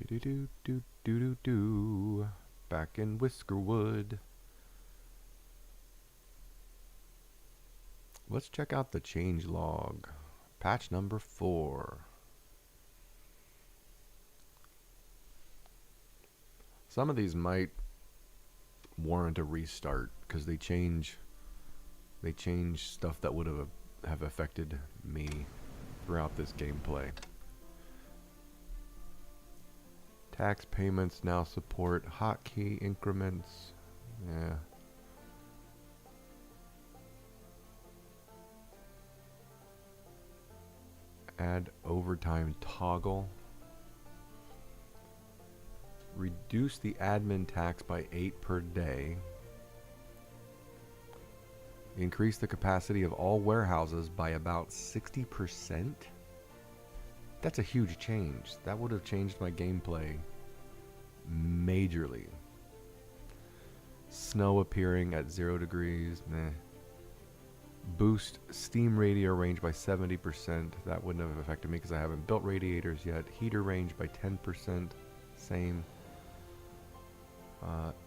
Do do do do do do. Back in Whiskerwood. Let's check out the change log. Patch number 4. Some of these might warrant a restart because they change stuff that would have affected me throughout this gameplay. Tax payments now support hotkey increments. Yeah. Add overtime toggle. Reduce the admin tax by 8 per day. Increase the capacity of all warehouses by about 60%. That's a huge change. That would have changed my gameplay majorly. Snow appearing at 0 degrees. Meh. Boost steam radiator range by 70%. That wouldn't have affected me because I haven't built radiators yet. Heater range by 10%. Same.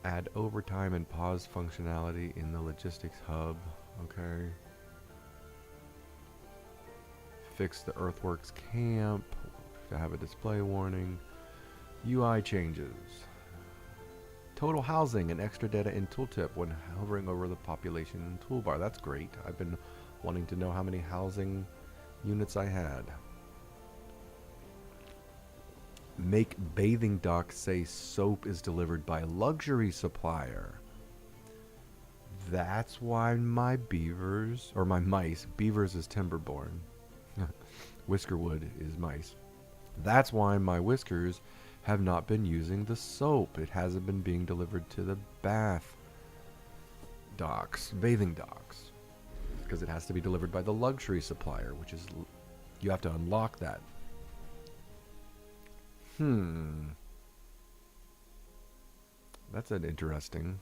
Add overtime and pause functionality in the logistics hub. Okay. Fix the earthworks camp to have a display warning. UI changes. Total housing and extra data in tooltip when hovering over the population toolbar. That's great. I've been wanting to know how many housing units I had. Make bathing dock say soap is delivered by luxury supplier. That's why my beavers, or my mice, beavers is timberborn. Whiskerwood is mice. That's why my whiskers have not been using the soap. It hasn't been being delivered to the bath docks, bathing docks. Because it has to be delivered by the luxury supplier, which is, you have to unlock that. That's an interesting.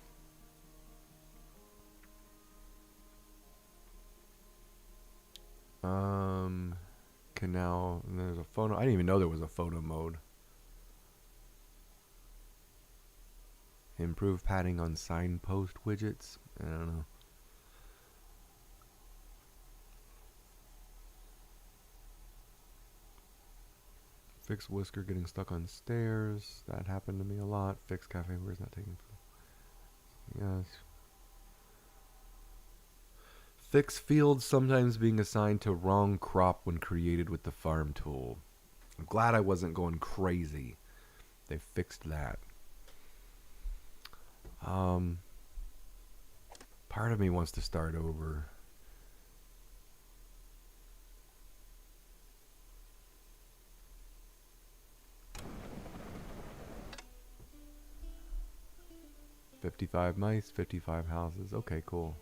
Can now, there's a photo. I didn't even know there was a photo mode. Improve padding on signpost widgets. I don't know. Fix Whisker getting stuck on stairs. That happened to me a lot. Fix cafe where's not taking food. Yes. Fix fields sometimes being assigned to wrong crop when created with the farm tool. I'm glad I wasn't going crazy. They fixed that. Part of me wants to start over. $55 mice, 55 houses. Okay, cool.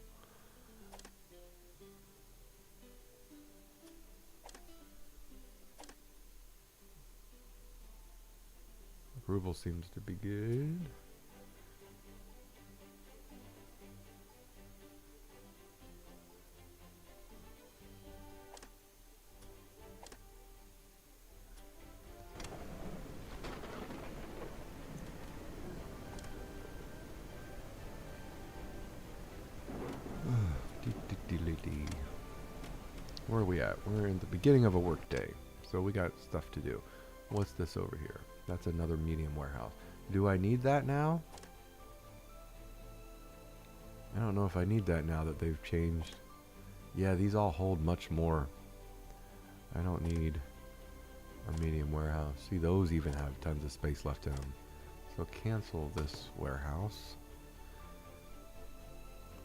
Approval seems to be good. Where are we at? We're in the beginning of a work day, so we got stuff to do. What's this over here? That's another medium warehouse. Do I need that now? I don't know if I need that now that they've changed. Yeah, these all hold much more. I don't need a medium warehouse. See, those even have tons of space left in them. So cancel this warehouse.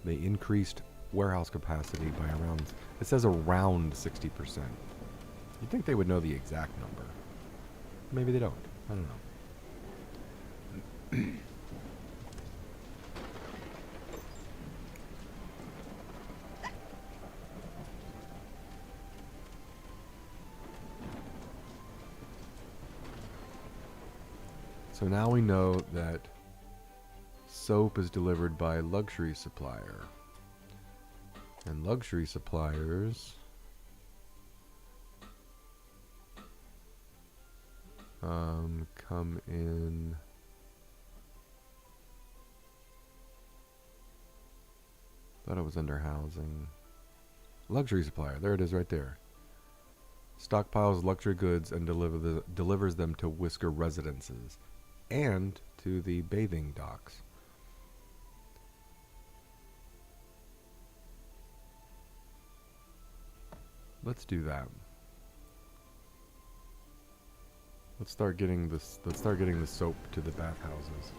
They increased warehouse capacity by around, it says around 60%. You'd think they would know the exact number. Maybe they don't. I don't know. So now we know that soap is delivered by luxury supplier. And luxury suppliers Come in. Thought it was under housing. Luxury supplier. There it is right there. Stockpiles luxury goods and delivers them to Whisker residences and to the bathing docks. Let's do that. Let's start getting this. Let's start getting the soap to the bathhouses.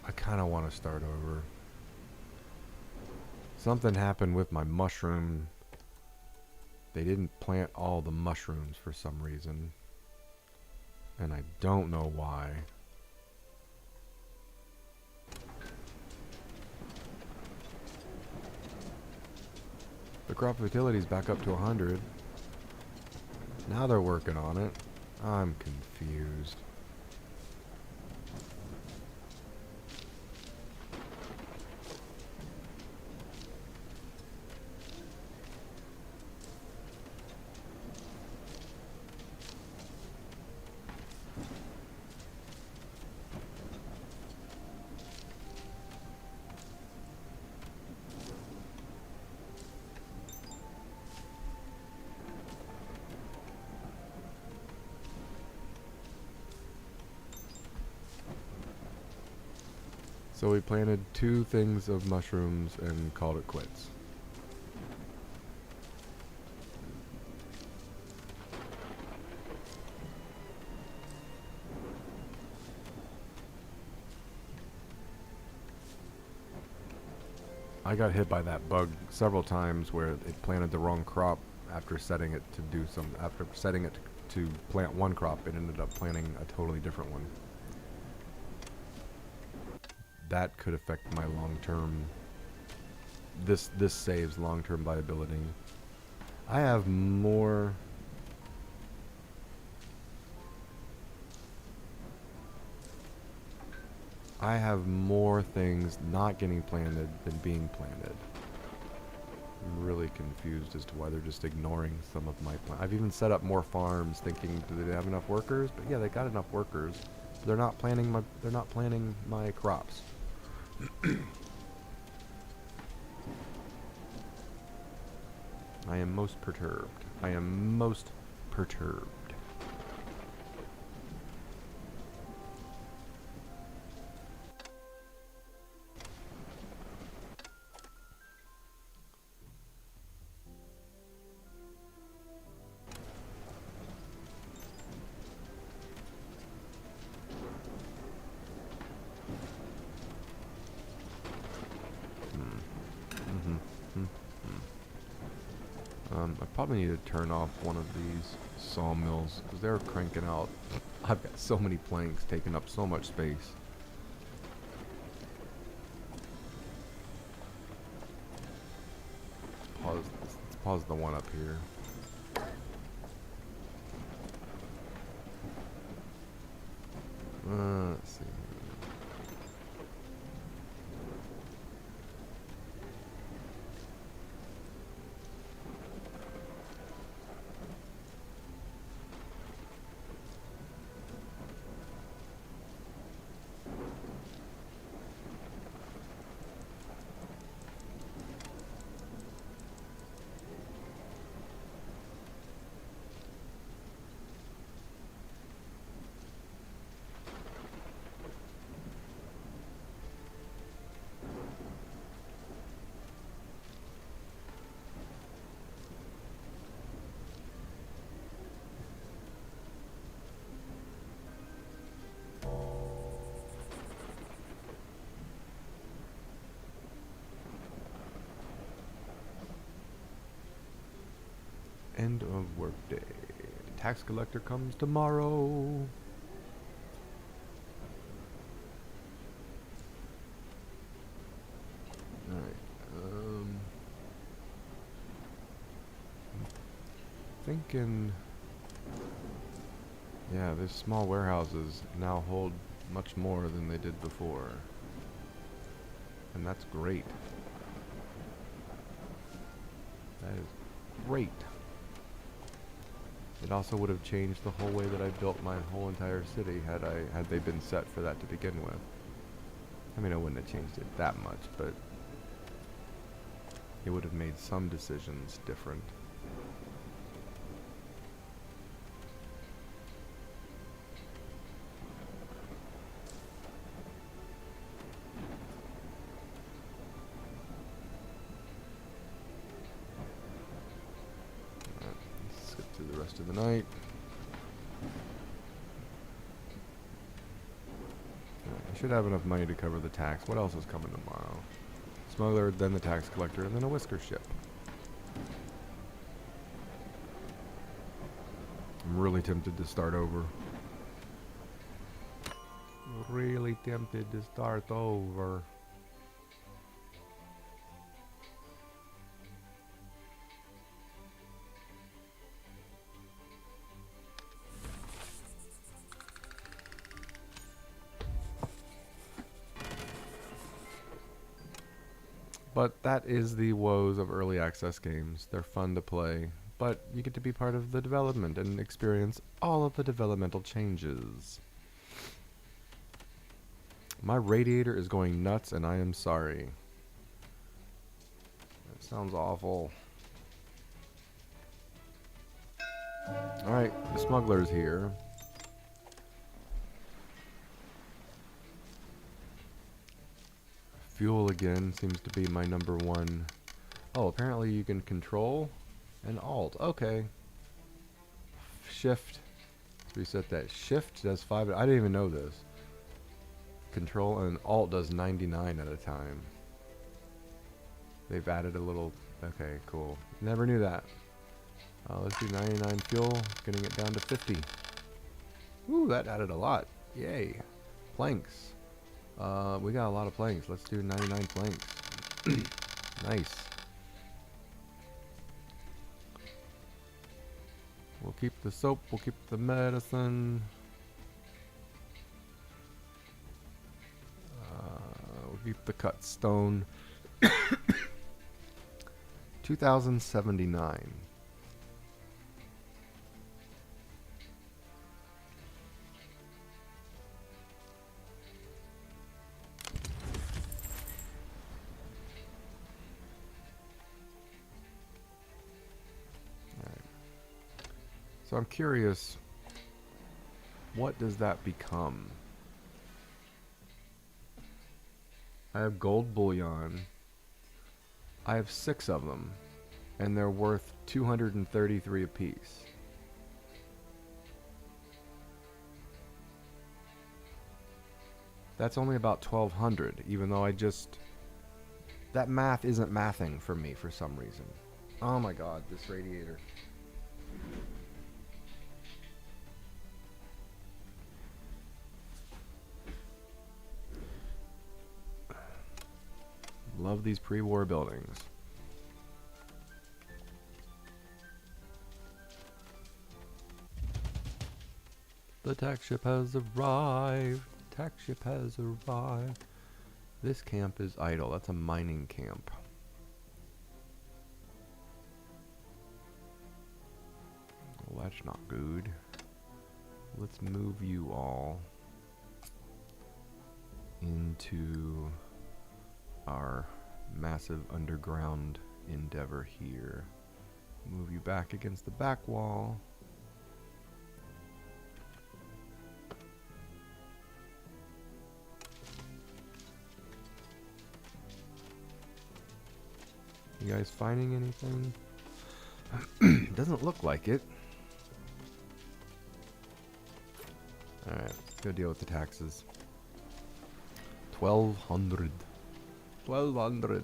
I kind of want to start over. Something happened with my mushroom. They didn't plant all the mushrooms for some reason. And I don't know why. The crop fertility's back up to 100. Now they're working on it. I'm confused. So we planted 2 things of mushrooms and called it quits. I got hit by that bug several times where it planted the wrong crop after setting it to do some, after setting it to plant one crop, it ended up planting a totally different one. That could affect my long-term. This saves long-term viability. I have more. I have more things not getting planted than being planted. I'm really confused as to why they're just ignoring some of my plants. I've even set up more farms thinking, do they have enough workers? But yeah, they got enough workers. They're not planting my crops. I am most perturbed. I am most perturbed. I probably need to turn off one of these sawmills because they're cranking out. I've got so many planks taking up so much space. Let's pause the one up here. Let's see. End of workday. Tax collector comes tomorrow. freaking... Yeah, these small warehouses now hold much more than they did before. And that's great. That is great. It also would have changed the whole way that I built my whole entire city had they been set for that to begin with. I mean, I wouldn't have changed it that much, but it would have made some decisions different. The rest of the night. I should have enough money to cover the tax. What else is coming tomorrow? Smuggler, then the tax collector, and then a whisker ship. I'm really tempted to start over. Really tempted to start over. But that is the woes of early access games. They're fun to play, but you get to be part of the development and experience all of the developmental changes. My radiator is going nuts, and I am sorry. That sounds awful. Alright, the smuggler's here. Fuel again seems to be my number one. Oh, apparently you can control and alt. Okay. Shift. Let's reset that. Shift does 5. I didn't even know this. Control and alt does 99 at a time. They've added a little... Okay, cool. Never knew that. Let's do 99 fuel. Getting it down to 50. Ooh, that added a lot. Yay. Planks. We got a lot of planks. Let's do 99 planks. Nice. We'll keep the soap. We'll keep the medicine. We'll keep the cut stone. 2079. So I'm curious, what does that become? I have gold bullion. I have 6 of them, and they're worth 233 apiece. That's only about 1,200, even though I just... That math isn't mathing for me for some reason. Oh my god, this radiator. Love these pre-war buildings. The tax ship has arrived. Tax ship has arrived. This camp is idle. That's a mining camp. Well, that's not good. Let's move you all into our massive underground endeavor here. Move you back against the back wall. You guys finding anything? Doesn't look like it. Alright, let's go deal with the taxes. 1,200. 1,200.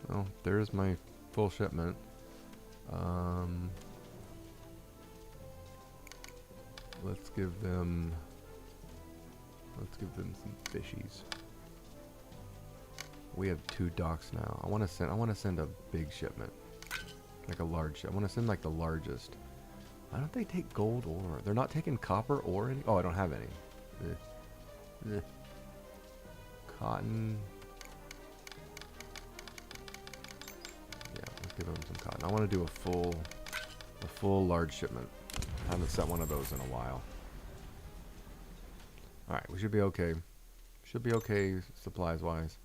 Well, there's my full shipment. Let's give them some fishies. We have 2 docks now. I want to send a big shipment. Like a large shipment. I want to send like the largest. Why don't they take gold ore? They're not taking copper or any. Oh, I don't have any. Cotton. Yeah, let's give them some cotton. I want to do a full large shipment. I haven't sent one of those in a while. Alright, we should be okay. Should be okay supplies wise.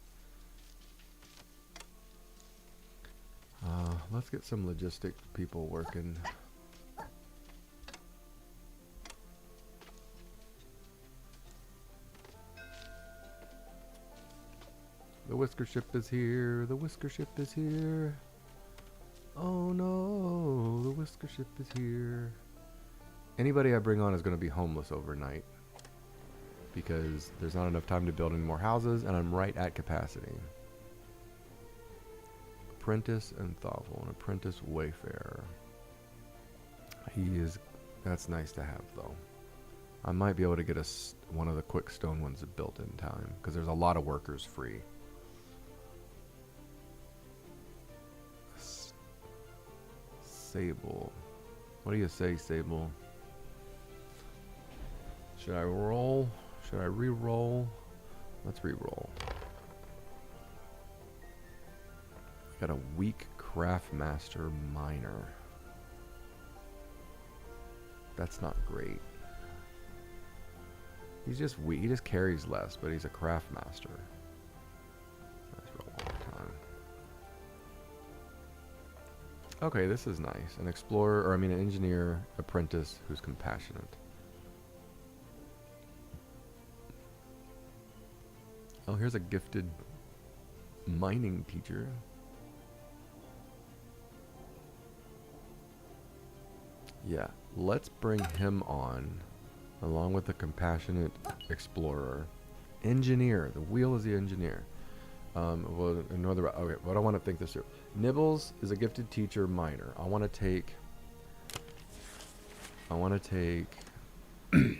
Let's get some logistic people working. The whisker ship is here. The whisker ship is here. Oh no, the whisker ship is here. Anybody I bring on is going to be homeless overnight because there's not enough time to build any more houses, and I'm right at capacity. Apprentice and thoughtful, an apprentice wayfarer. That's nice to have though. I might be able to get one of the quick stone ones built in time because there's a lot of workers free. Sable. What do you say, Sable? Should I roll? Should I re-roll? Let's re-roll. Got a weak craftmaster miner. That's not great. He's just weak. He just carries less, but he's a craftmaster. That's for a long time. Okay, this is nice. An explorer, or I mean an engineer apprentice who's compassionate. Oh, here's a gifted mining teacher. Yeah, let's bring him on, along with the compassionate explorer. Engineer, the wheel is the engineer. Well, ignore the, okay, what I want to think this through. Nibbles is a gifted teacher miner. I want to take,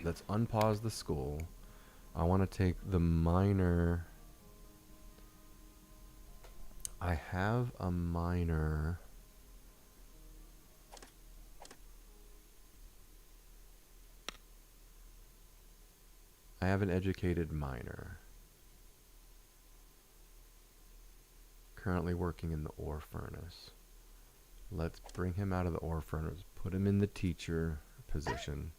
let's unpause the school. I want to take the miner. I have a miner. I have an educated miner. Currently working in the ore furnace. Let's bring him out of the ore furnace, put him in the teacher position,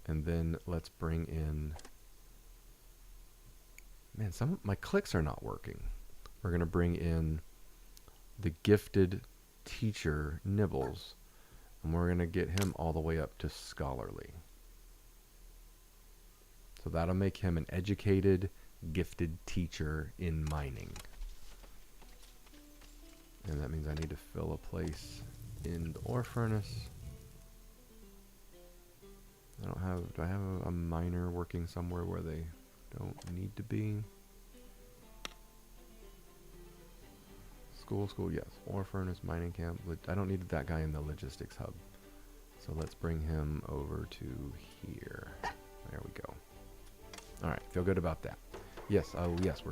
and then let's bring in... Man, some of my clicks are not working. We're going to bring in the gifted teacher, Nibbles, and we're going to get him all the way up to scholarly. So that'll make him an educated, gifted teacher in mining. And that means I need to fill a place in the ore furnace. Do I have a miner working somewhere where they don't need to be? School, yes. Ore furnace, mining camp. I don't need that guy in the logistics hub. So let's bring him over to here. There we go. Alright, feel good about that. Yes, yes,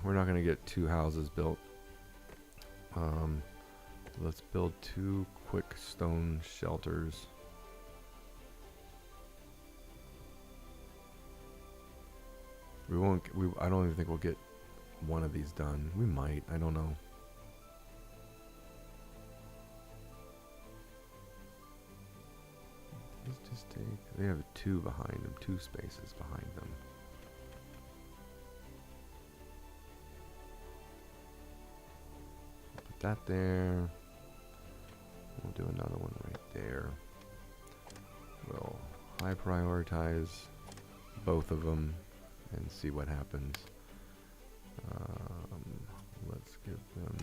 we're not going to get 2 houses built. Let's build 2 quick stone shelters. I don't even think we'll get one of these done. We might, I don't know. Let's just take, they have 2 behind them, 2 spaces behind them. Put that there. We'll do another one right there. We'll high prioritize both of them and see what happens. Let's give them...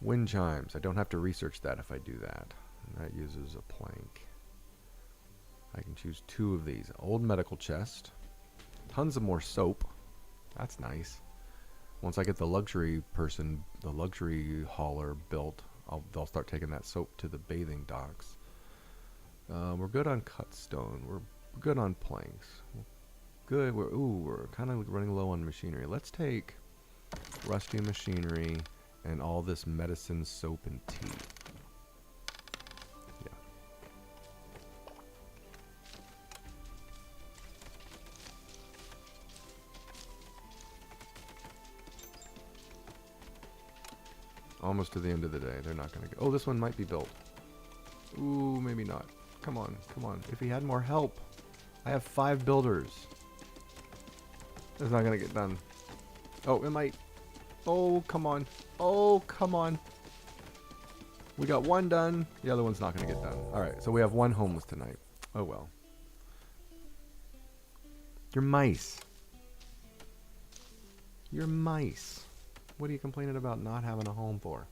Wind chimes. I don't have to research that if I do that. And that uses a plank. I can choose 2 of these. Old medical chest. Tons of more soap. That's nice. Once I get the luxury hauler built, they'll start taking that soap to the bathing docks. We're good on cut stone. We're good on planks. Good. We're kind of running low on machinery. Let's take rusty machinery and all this medicine, soap, and tea. Yeah. Almost to the end of the day. They're not going to go. Oh, this one might be built. Ooh, maybe not. Come on, come on. If he had more help. I have 5 builders. It's not going to get done. Oh, it might. Oh, come on. Oh, come on. We got 1 done. The other one's not going to get done. Alright, so we have 1 homeless tonight. Oh, well. You're mice. You're mice. What are you complaining about not having a home for?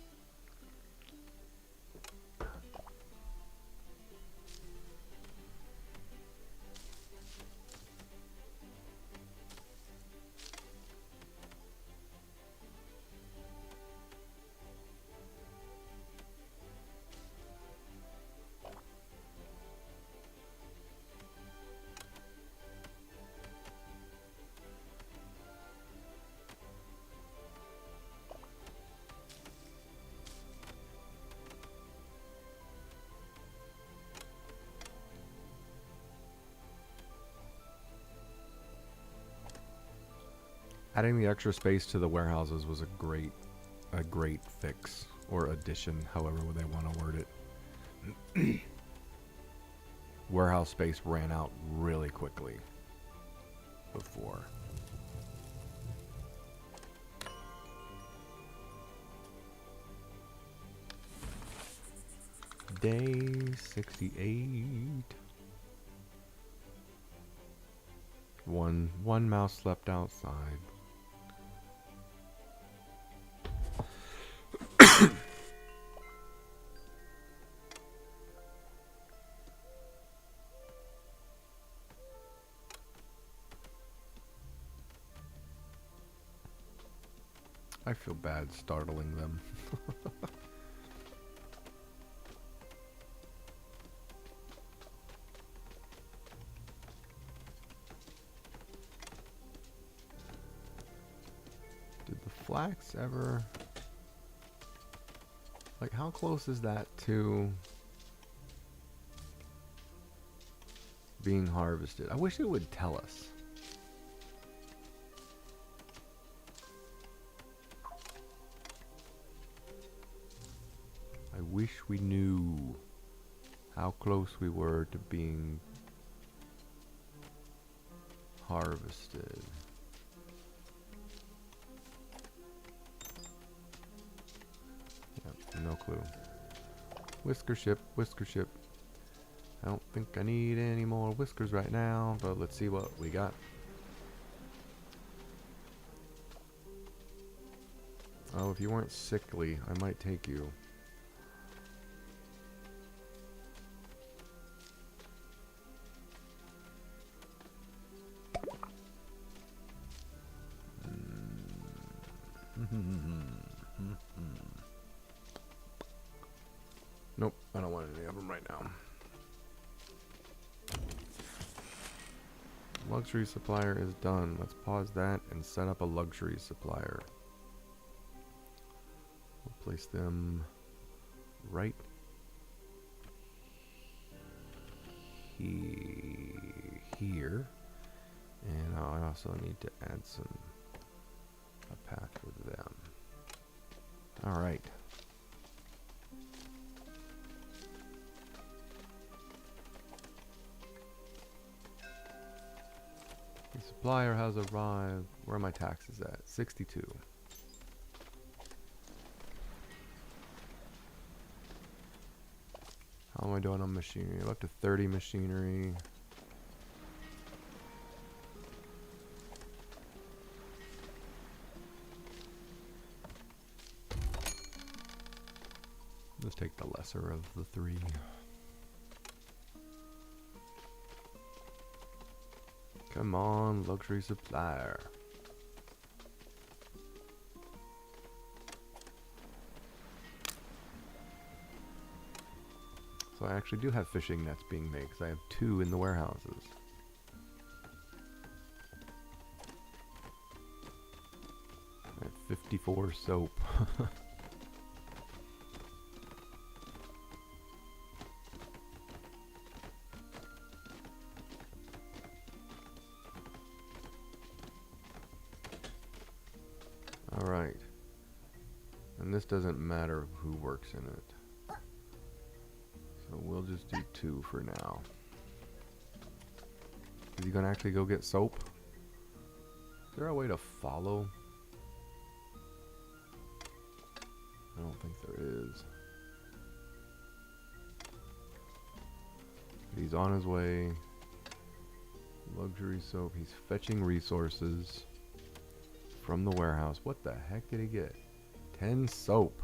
Adding the extra space to the warehouses was a great fix or addition, however they want to word it. Warehouse space ran out really quickly before. Day 68. One mouse slept outside. I feel bad startling them. Did the flax ever... Like, how close is that to being harvested? I wish it would tell us. I wish we knew how close we were to being harvested. Yep, no clue. Whisker ship, whisker ship. I don't think I need any more whiskers right now, but let's see what we got. Oh, if you weren't sickly, I might take you. Nope, I don't want any of them right now. Luxury supplier is done. Let's pause that and set up a luxury supplier. We'll place them right here. And I also need to add a path for them. All right. The supplier has arrived. Where are my taxes at? 62. How am I doing on machinery? I'm up to 30 machinery. Let's take the lesser of the 3. Come on, luxury supplier. So I actually do have fishing nets being made because I have 2 in the warehouses. 74 soap. Alright. And this doesn't matter who works in it. So we'll just do 2 for now. Is he gonna actually go get soap? Is there a way to follow? I don't think there is. He's on his way. Luxury soap. He's fetching resources from the warehouse. What the heck did he get? 10 soap.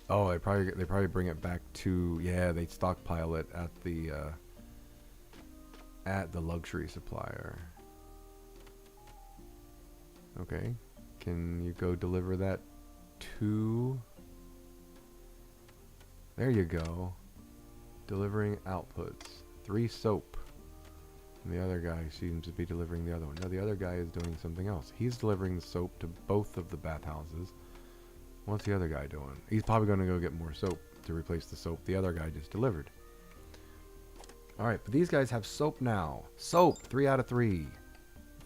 Oh, they probably bring it back to, yeah, they stockpile it at the luxury supplier. Okay. Can you go deliver that to... There you go. Delivering outputs. 3 soap. And the other guy seems to be delivering the other one. No, the other guy is doing something else. He's delivering the soap to both of the bathhouses. What's the other guy doing? He's probably going to go get more soap to replace the soap the other guy just delivered. Alright, but these guys have soap now. Soap! 3 out of 3.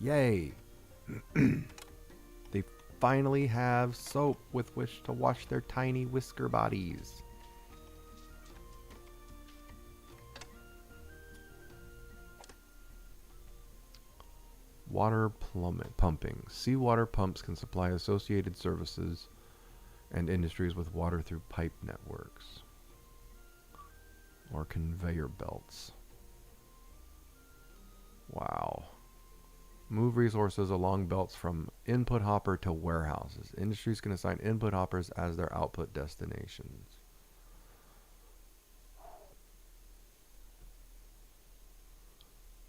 Yay! They finally have soap with which to wash their tiny whisker bodies. Water pumping. Seawater pumps can supply associated services and industries with water through pipe networks or conveyor belts. Wow. Move resources along belts from input hopper to warehouses. Industries can assign input hoppers as their output destinations.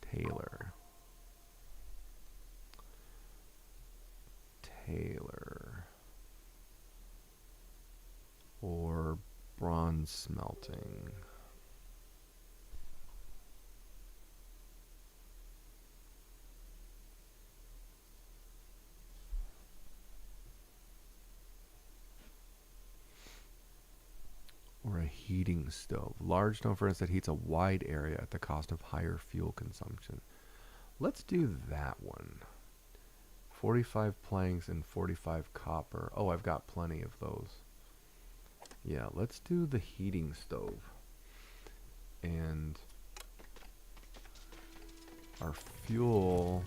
Taylor. Or bronze smelting. Or a heating stove. Large stone furnace that heats a wide area at the cost of higher fuel consumption. Let's do that one. 45 planks and 45 copper. Oh, I've got plenty of those. Yeah, let's do the heating stove. And our fuel,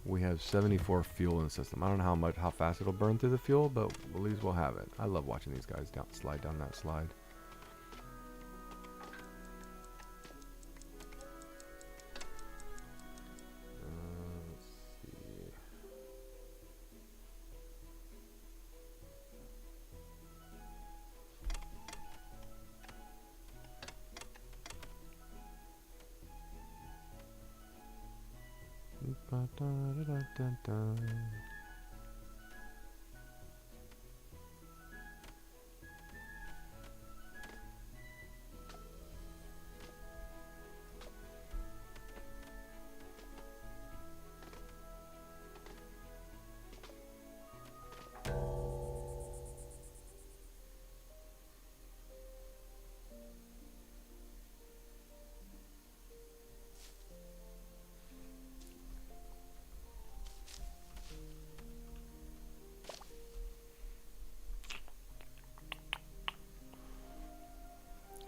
we have 74 fuel in the system. I don't know how fast it'll burn through the fuel, but at least we'll have it. I love watching these guys slide down that slide.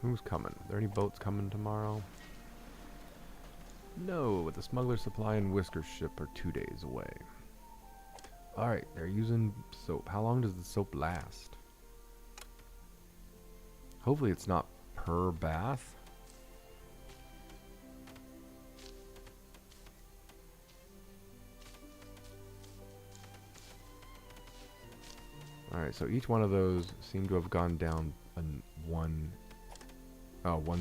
Who's coming? Are there any boats coming tomorrow? No, but the smuggler supply and whisker ship are 2 days away. Alright, they're using soap. How long does the soap last? Hopefully it's not per bath. Alright, so each one of those seem to have gone down one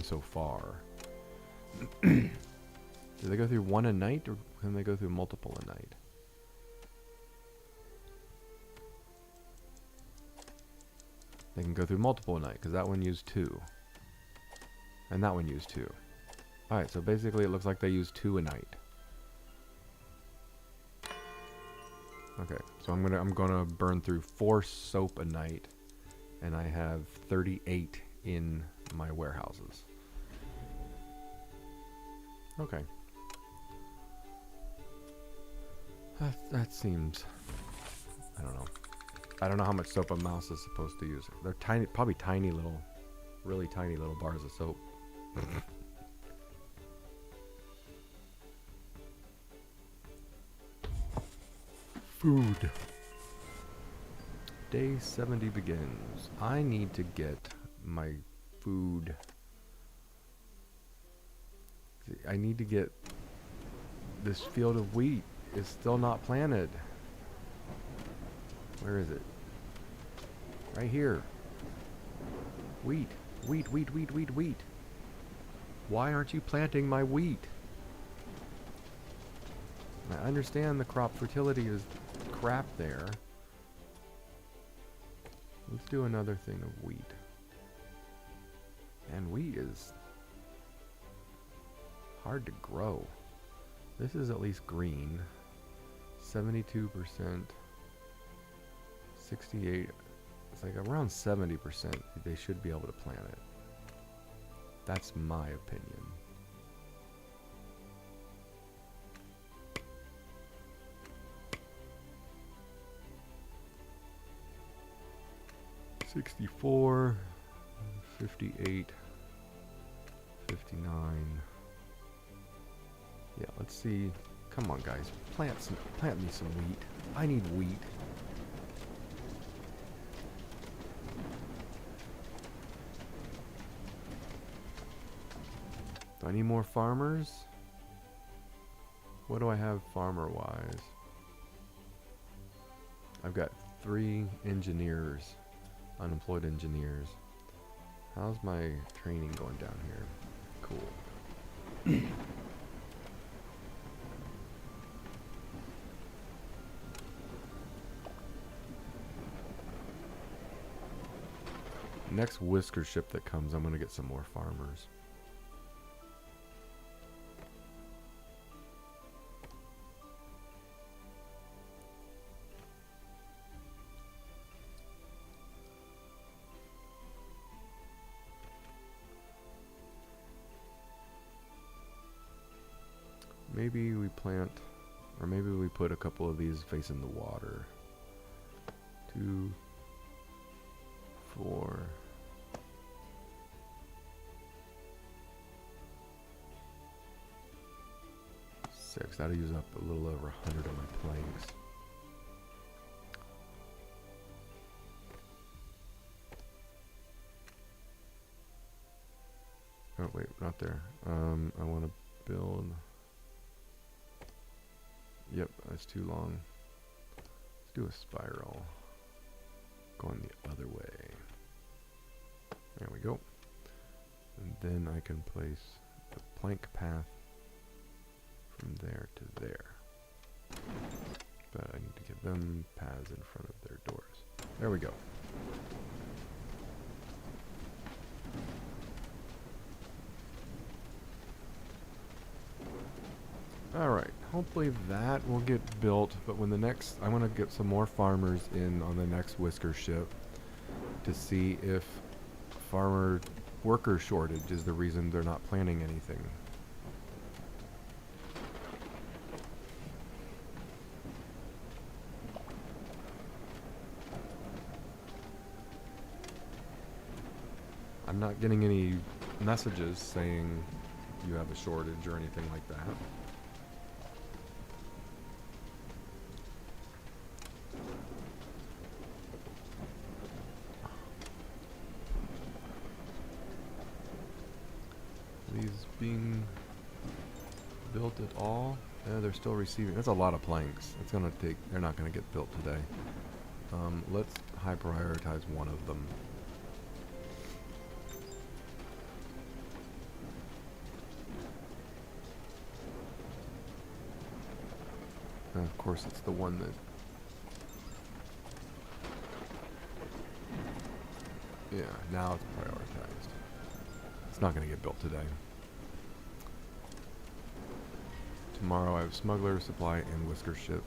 so far. Do they go through one a night, or can they go through multiple a night? They can go through multiple a night, because that one used 2. And that one used 2. Alright, so basically it looks like they use 2 a night. Okay, so I'm gonna burn through 4 soap a night, and I have 38 in my warehouses. Okay. That seems, I don't know. I don't know how much soap a mouse is supposed to use. They're tiny, probably tiny little, really tiny little bars of soap. Food. Day 70 begins. I need to get my food. I need to get this field of wheat. Is still not planted. Where is it? Right here. Wheat. Wheat, wheat, wheat, wheat, wheat. Why aren't you planting my wheat? I understand the crop fertility is crap there. Let's do another thing of wheat. And wheat is hard to grow. This is at least green. 72%. 68. It's like around 70%. They should be able to plant it. That's my opinion. $64, 58, 59. Yeah, let's see. Come on, guys, plant me some wheat. I need wheat. Do I need more farmers? What do I have farmer-wise? I've got 3 engineers, unemployed engineers. How's my training going down here? Cool. Next whisker ship that comes, I'm going to get some more farmers. Maybe we plant, or maybe we put a couple of these facing the water. 2, 4. That'll use up a little over 100 of my planks. Oh wait, not there. I want to build. Yep, that's too long. Let's do a spiral. Going the other way. There we go. And then I can place the plank path from there to there. But I need to give them paths in front of their doors. There we go. Alright, hopefully that will get built, but when the next, I want to get some more farmers in on the next whisker ship to see if farmer worker shortage is the reason they're not planting anything. I'm not getting any messages saying you have a shortage or anything like that. These being built at all? Yeah, they're still receiving. That's a lot of planks. It's gonna take. They're not gonna get built today. Let's high prioritize one of them. And of course, it's the one that. Yeah, now it's prioritized. It's not going to get built today. Tomorrow I have smuggler, supply, and whisker ship.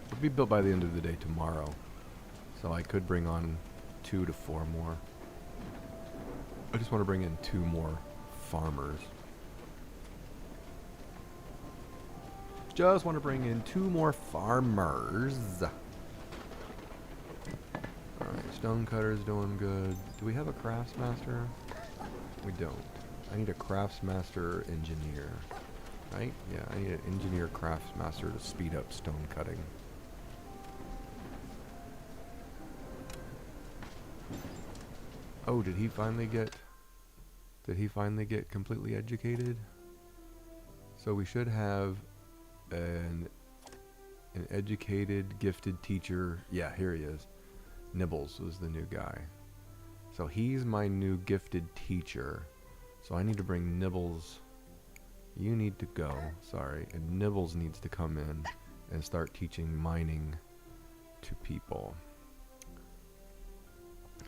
It'll be built by the end of the day tomorrow. So I could bring on 2 to 4 more. I just want to bring in 2 more farmers. Just want to bring in 2 more farmers. Alright, stonecutter's doing good. Do we have a craftsmaster? We don't. I need a craftsmaster engineer. Right? Yeah, I need an engineer craftsmaster to speed up stone cutting. Oh, did he finally get completely educated? So we should have an educated, gifted teacher. Yeah, here he is. Nibbles was the new guy. So he's my new gifted teacher. So I need to bring Nibbles. You need to go. Sorry. And Nibbles needs to come in and start teaching mining to people.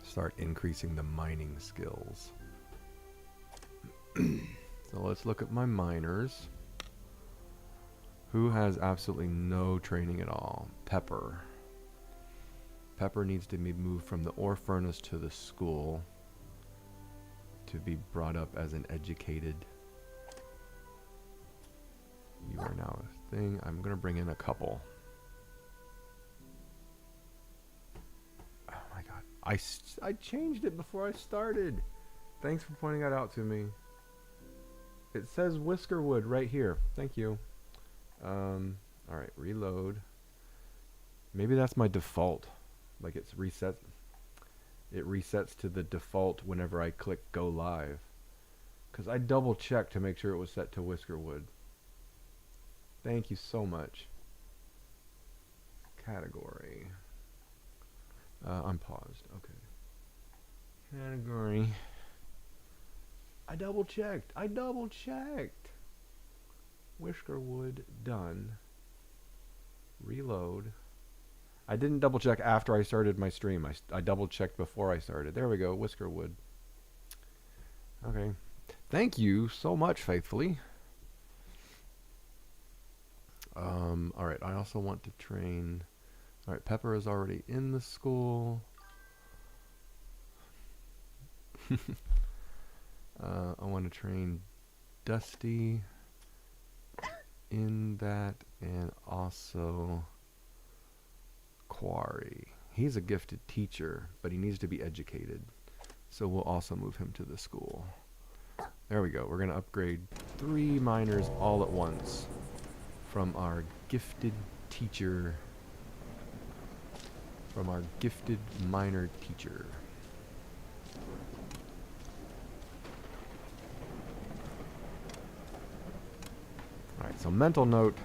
Start increasing the mining skills. So let's look at my miners. Who has absolutely no training at all? Pepper. Pepper needs to be moved from the ore furnace to the school to be brought up as an educated. You are now a thing. I'm going to bring in a couple. Oh my god. I changed it before I started. Thanks for pointing that out to me. It says Whiskerwood right here. Thank you. Alright, reload. Maybe that's my default. Like it's reset. It resets to the default whenever I click go live. Because I double checked to make sure it was set to Whiskerwood. Thank you so much. Category. I'm paused. Okay. Category. I double checked. Whiskerwood done. Reload. I didn't double check after I started my stream. I double checked before I started. There we go. Whiskerwood. Okay. Thank you so much, faithfully. Alright, I also want to train. Alright, Pepper is already in the school. I want to train Dusty in that, and also Quarry. He's a gifted teacher, but he needs to be educated. So we'll also move him to the school. There we go. We're going to upgrade 3 miners all at once from our gifted teacher. From our gifted miner teacher. Alright, so mental note,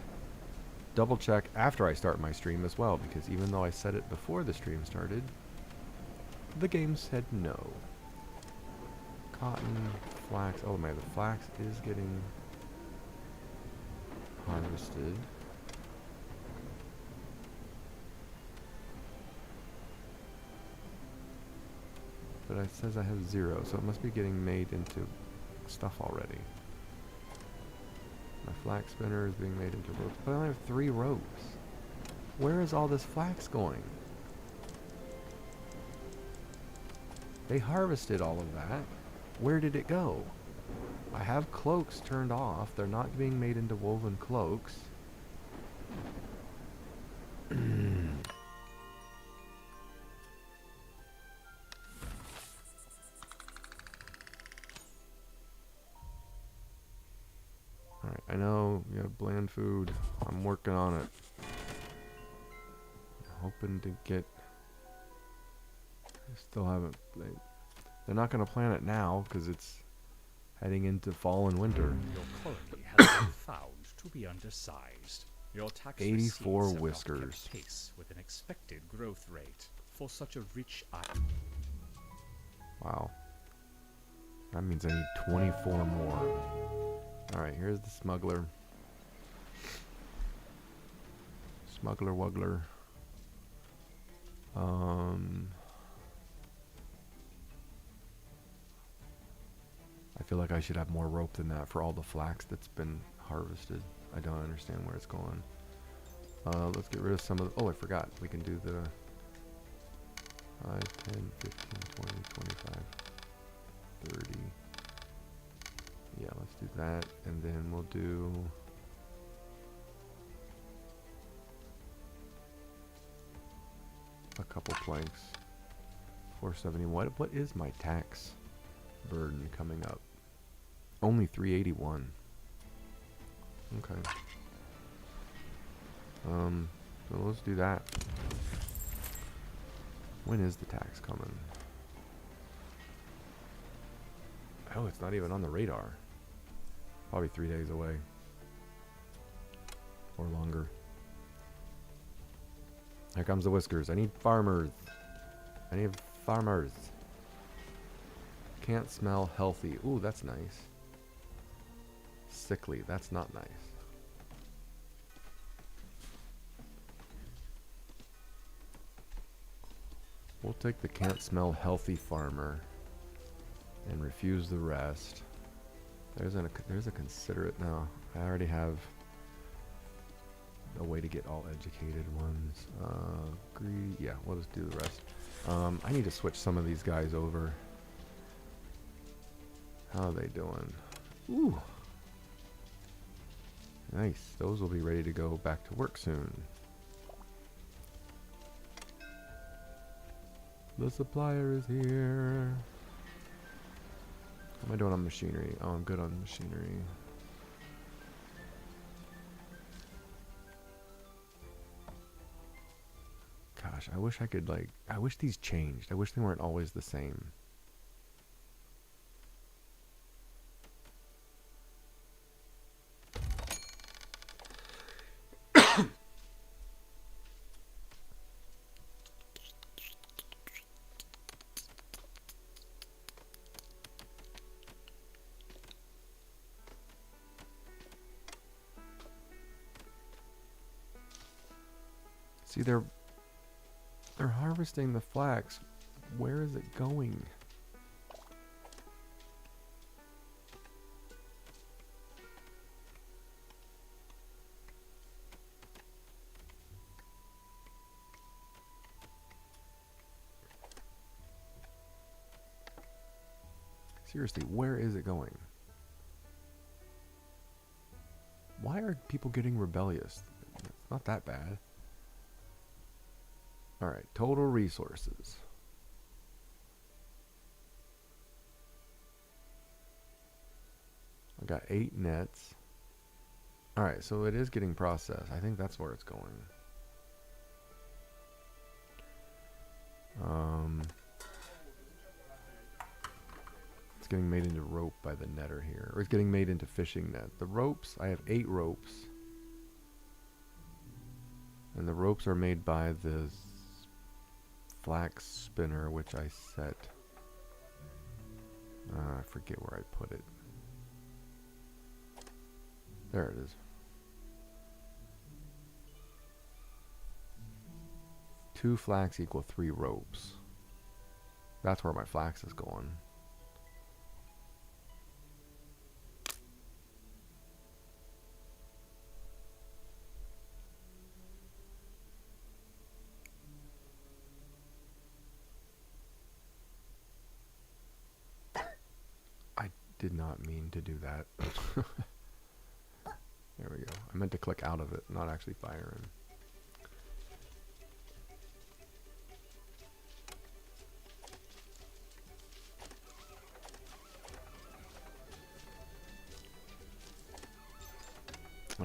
double check after I start my stream as well, because even though I said it before the stream started, the game said no. Cotton, flax, oh man, the flax is getting harvested. But it says I have 0, so it must be getting made into stuff already. My flax spinner is being made into ropes, but I only have 3 ropes. Where is all this flax going? They harvested all of that. Where did it go? I have cloaks turned off. They're not being made into woven cloaks. Alright, I know you have bland food. I'm working on it. I'm hoping to get... I still haven't... They're not going to plant it now because it's heading into fall and winter. Your colony has been found to be undersized. Your tax 84 receipts have whiskers. not kept pace with an expected growth rate for such a rich island. Wow. That means I need 24 more. Alright, here's the smuggler. Smuggler wuggler. I feel like I should have more rope than that for all the flax that's been harvested. I don't understand where it's going. Let's get rid of some of the, oh, I forgot. We can do the 5, 10, 15, 20, 25, 30. Yeah, let's do that. And then we'll do a couple planks. 470. What is my tax burden coming up? Only 381. Okay. So let's do that. When is the tax coming? Oh, it's not even on the radar. Probably 3 days away. Or longer. Here comes the whiskers. I need farmers. I need farmers. Can't smell healthy. Ooh, that's nice. Sickly. That's not nice. We'll take the can't smell healthy farmer and refuse the rest. There's a considerate. No, I already have a way to get all educated ones. Yeah, we'll just do the rest. I need to switch some of these guys over. How are they doing? Ooh. Nice. Those will be ready to go back to work soon. The supplier is here. How am I doing on machinery? Oh, I'm good on machinery. Gosh, I wish I could, like, I wish these changed. I wish they weren't always the same. See, they're harvesting the flax. Where is it going? Seriously, where is it going? Why are people getting rebellious? It's not that bad. Alright, total resources. I got 8 nets. Alright, so it is getting processed. I think that's where it's going. It's getting made into rope by the netter here. Or it's getting made into fishing net. The ropes, I have 8 ropes. And the ropes are made by this flax spinner, which I set. I forget where I put it. There it is. 2 flax equal 3 ropes. That's where my flax is going. Did not mean to do that. There we go. I meant to click out of it, not actually fire him.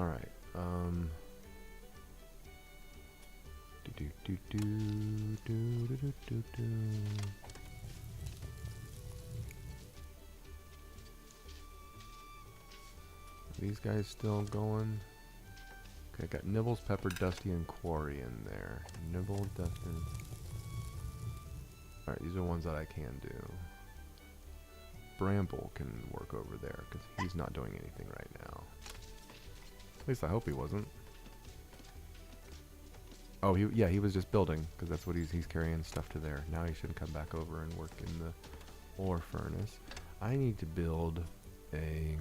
All right. These guys still going. Okay, I got Nibbles, Pepper, Dusty, and Quarry in there. Nibble, Dusty. Alright, these are ones that I can do. Bramble can work over there, because he's not doing anything right now. At least I hope he wasn't. Oh, yeah, he was just building, because that's what he's carrying stuff to there. Now he should come back over and work in the ore furnace. I need to build a...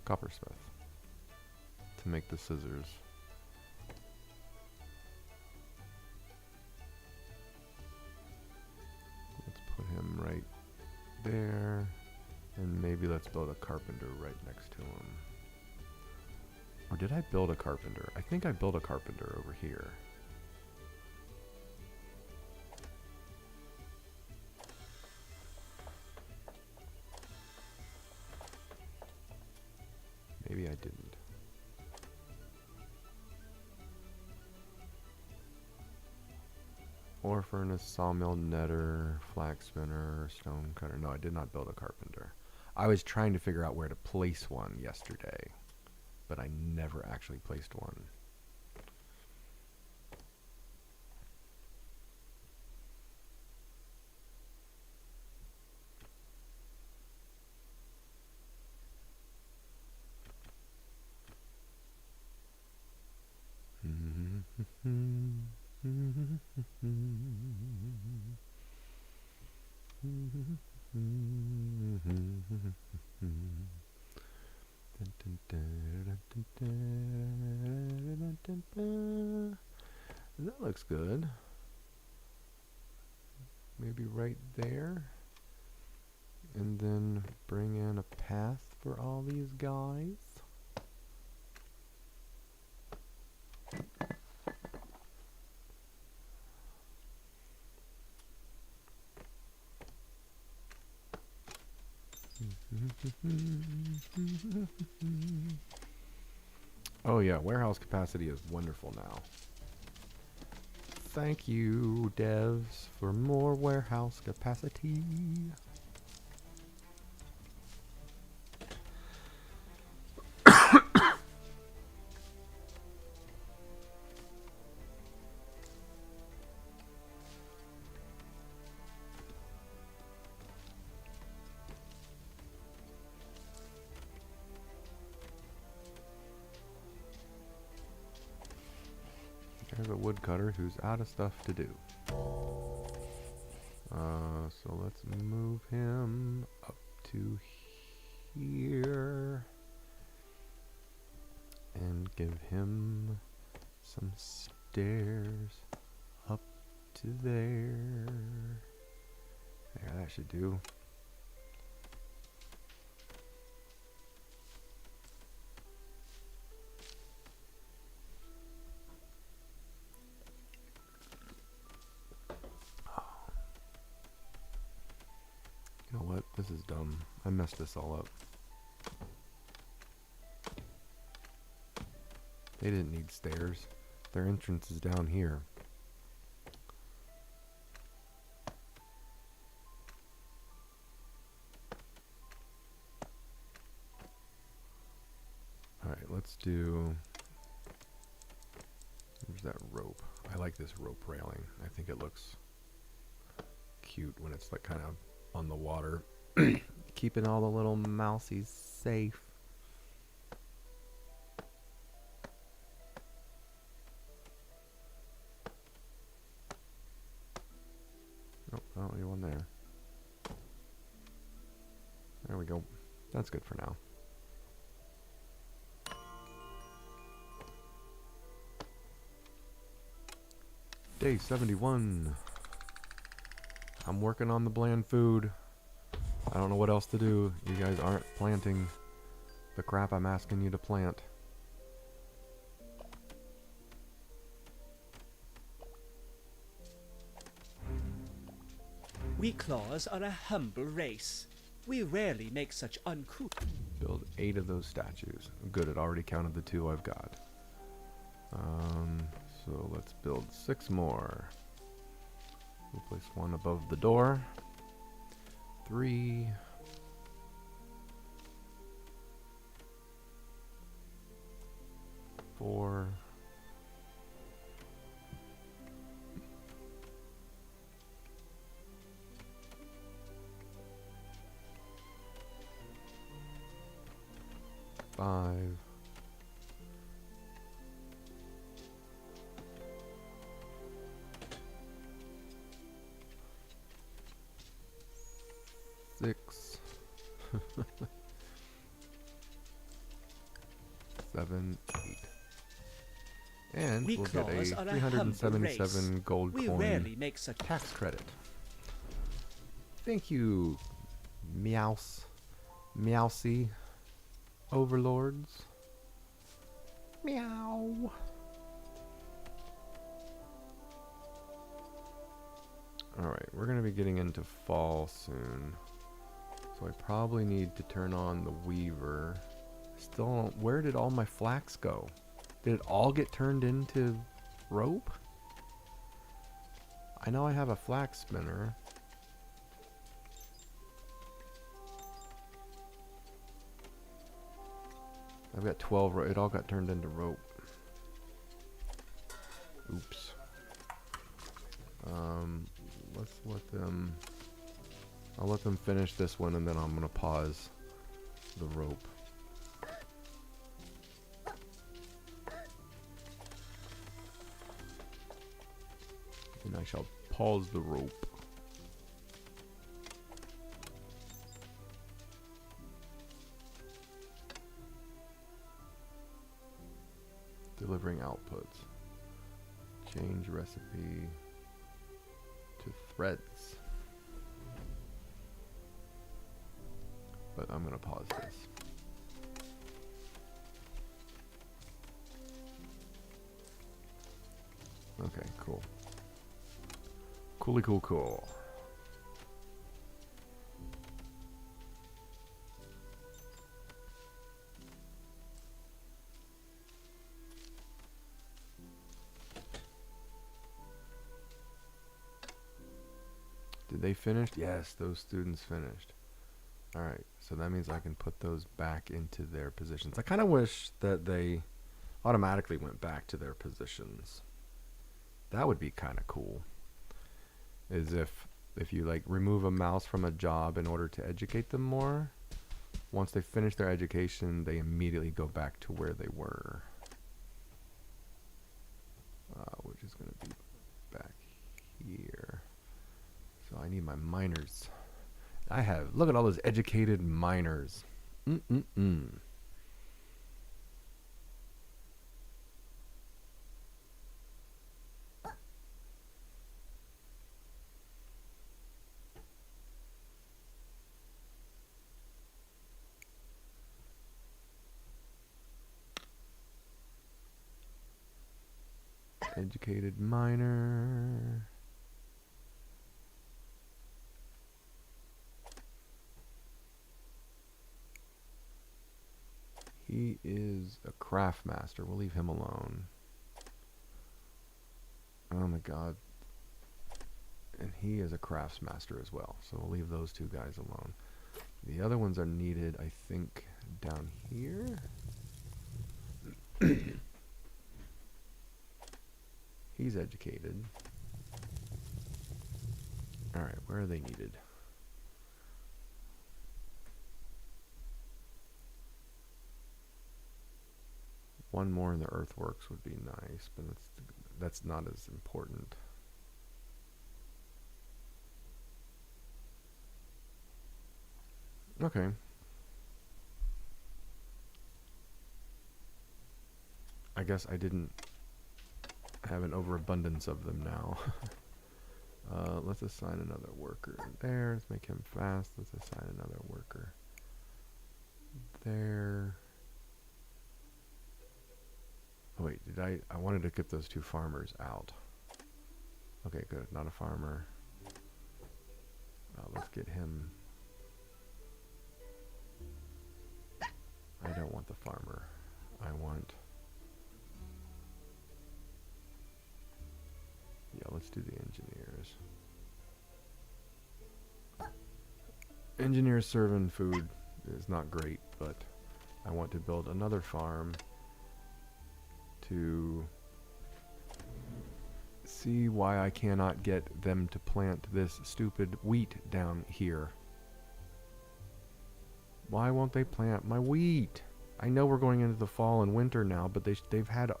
coppersmith to make the scissors. Let's put him right there, and maybe let's build a carpenter right next to him. Or did I build a carpenter? I think I built a carpenter over here. Maybe I didn't. Ore furnace, sawmill, netter, flax spinner, stone cutter. No, I did not build a carpenter. I was trying to figure out where to place one yesterday, but I never actually placed one. That looks good. Maybe right there. And then bring in a path for all these guys. Oh yeah, warehouse capacity is wonderful now. Thank you, devs, for more warehouse capacity. There's a woodcutter who's out of stuff to do. So let's move him up to here and give him some stairs up to there. There, that should do. You know what? This is dumb. I messed this all up. They didn't need stairs. Their entrance is down here. Alright, let's do... There's that rope. I like this rope railing. I think it looks cute when it's like kind of on the water, keeping all the little mousies safe. Oh, only one there. There we go. That's good for now. Day 71. I'm working on the bland food. I don't know what else to do. You guys aren't planting the crap I'm asking you to plant. We claws are a humble race. We rarely make such uncouth. Build 8 of those statues. Good, it already counted the 2 I've got. So let's build 6 more. We'll place 1 above the door. 3. 4. 5. 6. 7, 8. And We we'll get a claws are a humble 377 gold We coin rarely make such tax credit. Thank you, Meows. Meowsy overlords. Meow. Alright, we're going to be getting into fall soon. So I probably need to turn on the weaver. Still, where did all my flax go? Did it all get turned into rope? I know I have a flax spinner. I've got 12 it all got turned into rope. Oops. Let's let them... I'll let them finish this one and then I'm gonna pause the rope. And I shall pause the rope. Delivering outputs. Change recipe to threads. But I'm gonna pause this. Okay, cool. Cool. Did they finish? Yes, those students finished. Alright, so that means I can put those back into their positions. I kind of wish that they automatically went back to their positions. That would be kind of cool. Is if you like remove a mouse from a job in order to educate them more, once they finish their education, they immediately go back to where they were. Which is going to be back here. So I need my miners. Look at all those educated miners. Educated miner. He is a craft master. We'll leave him alone. Oh my god. And he is a craftsmaster as well. So we'll leave those two guys alone. The other ones are needed, I think, down here. He's educated. Alright, where are they needed? One more in the earthworks would be nice, but that's not as important. Okay. I guess I didn't have an overabundance of them now. Let's assign another worker there. Let's make him fast. Let's assign another worker there. Oh wait, I wanted to get those two farmers out. Okay, good. Not a farmer. Let's get him. I don't want the farmer. I want... Yeah, let's do the engineers. Engineers serving food is not great, but I want to build another farm to see why I cannot get them to plant this stupid wheat down here. Why won't they plant my wheat? I know we're going into the fall and winter now, but they've had...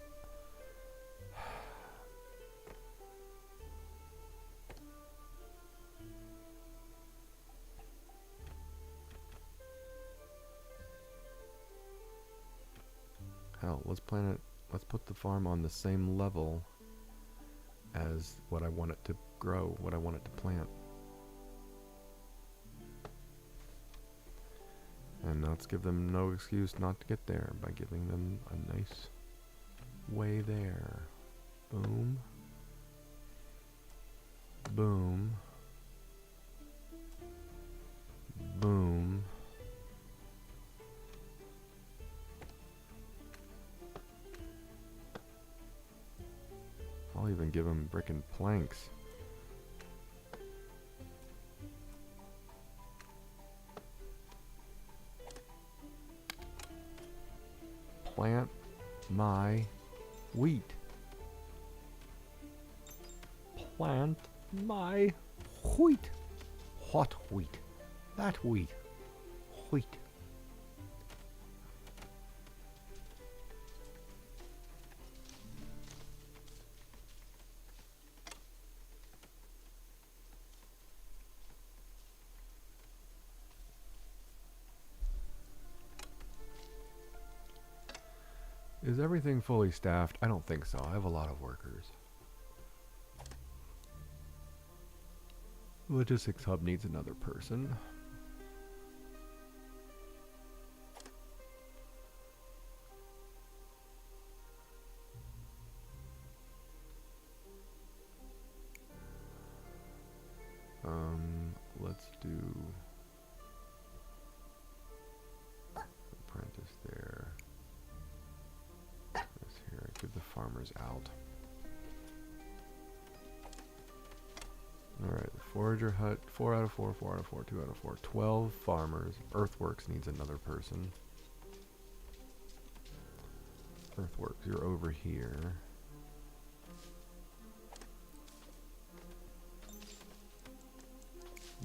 hell, let's plant it. Let's put the farm on the same level as what I want it to grow, what I want it to plant. And let's give them no excuse not to get there by giving them a nice way there. Boom. Boom. Boom. I'll even give them brick and planks. Plant my wheat. Plant my wheat. What wheat? That wheat. Wheat. Is everything fully staffed? I don't think so. I have a lot of workers. Logistics hub needs another person. Let's do apprentice there. This here. Get the farmers out. Alright, the forager hut, 4 out of 4, 4 out of 4, 2 out of 4. 12 farmers. Earthworks needs another person. Earthworks, you're over here.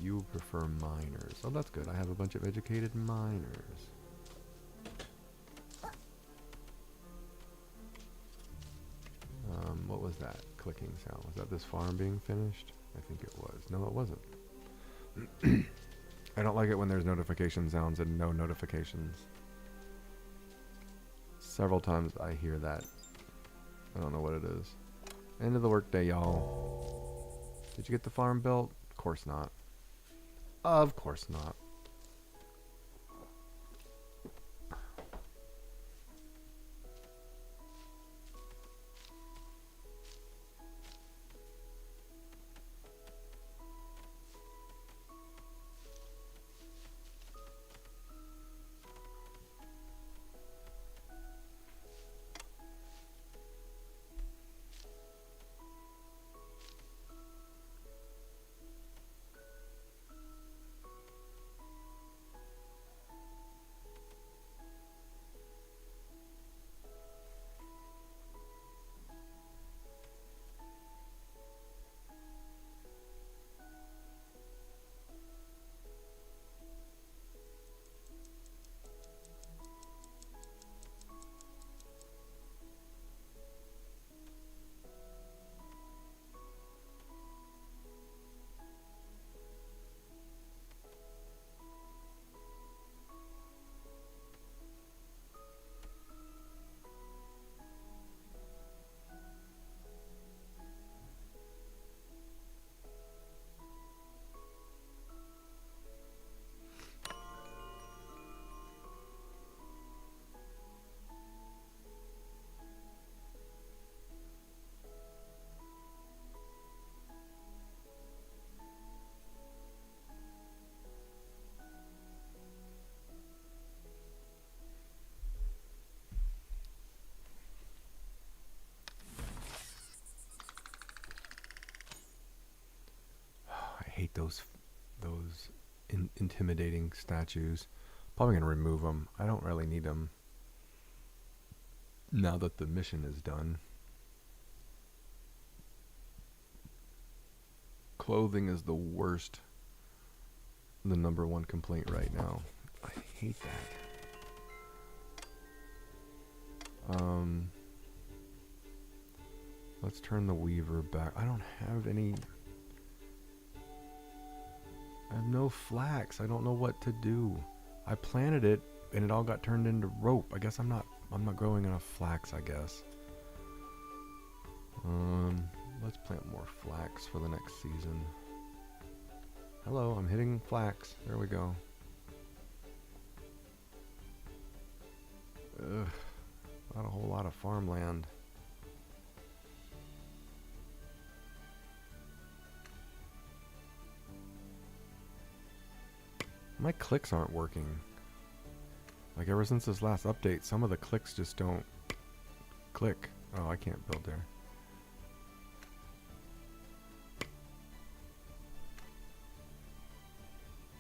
You prefer miners. Oh, that's good. I have a bunch of educated miners. What was that clicking sound? Was that this farm being finished? I think it was. No, it wasn't. I don't like it when there's notification sounds and no notifications. Several times I hear that. I don't know what it is. End of the workday, y'all. Did you get the farm built? Of course not. Of course not. I hate those intimidating statues. Probably gonna remove them. I don't really need them now that the mission is done. Clothing is the worst, the #1 complaint right now. I hate that. Let's turn the weaver back. I don't have any. I have no flax. I don't know what to do. I planted it and it all got turned into rope. I guess I'm not I'm not growing enough flax, I guess. Let's plant more flax for the next season. Hello, I'm hitting flax. There we go. Ugh, not a whole lot of farmland. My clicks aren't working. Like ever since this last update, some of the clicks just don't click. Oh, I can't build there.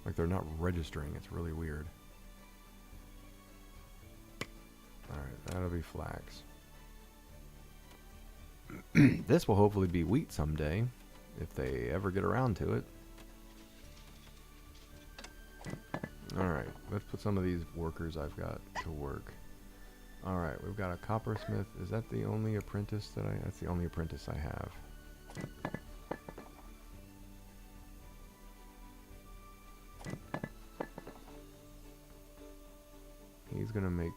Like they're not registering. It's really weird. Alright, that'll be flax. This will hopefully be wheat someday, if they ever get around to it. Alright, let's put some of these workers I've got to work. Alright, we've got a coppersmith. Is that the only apprentice that that's the only apprentice I have. He's gonna make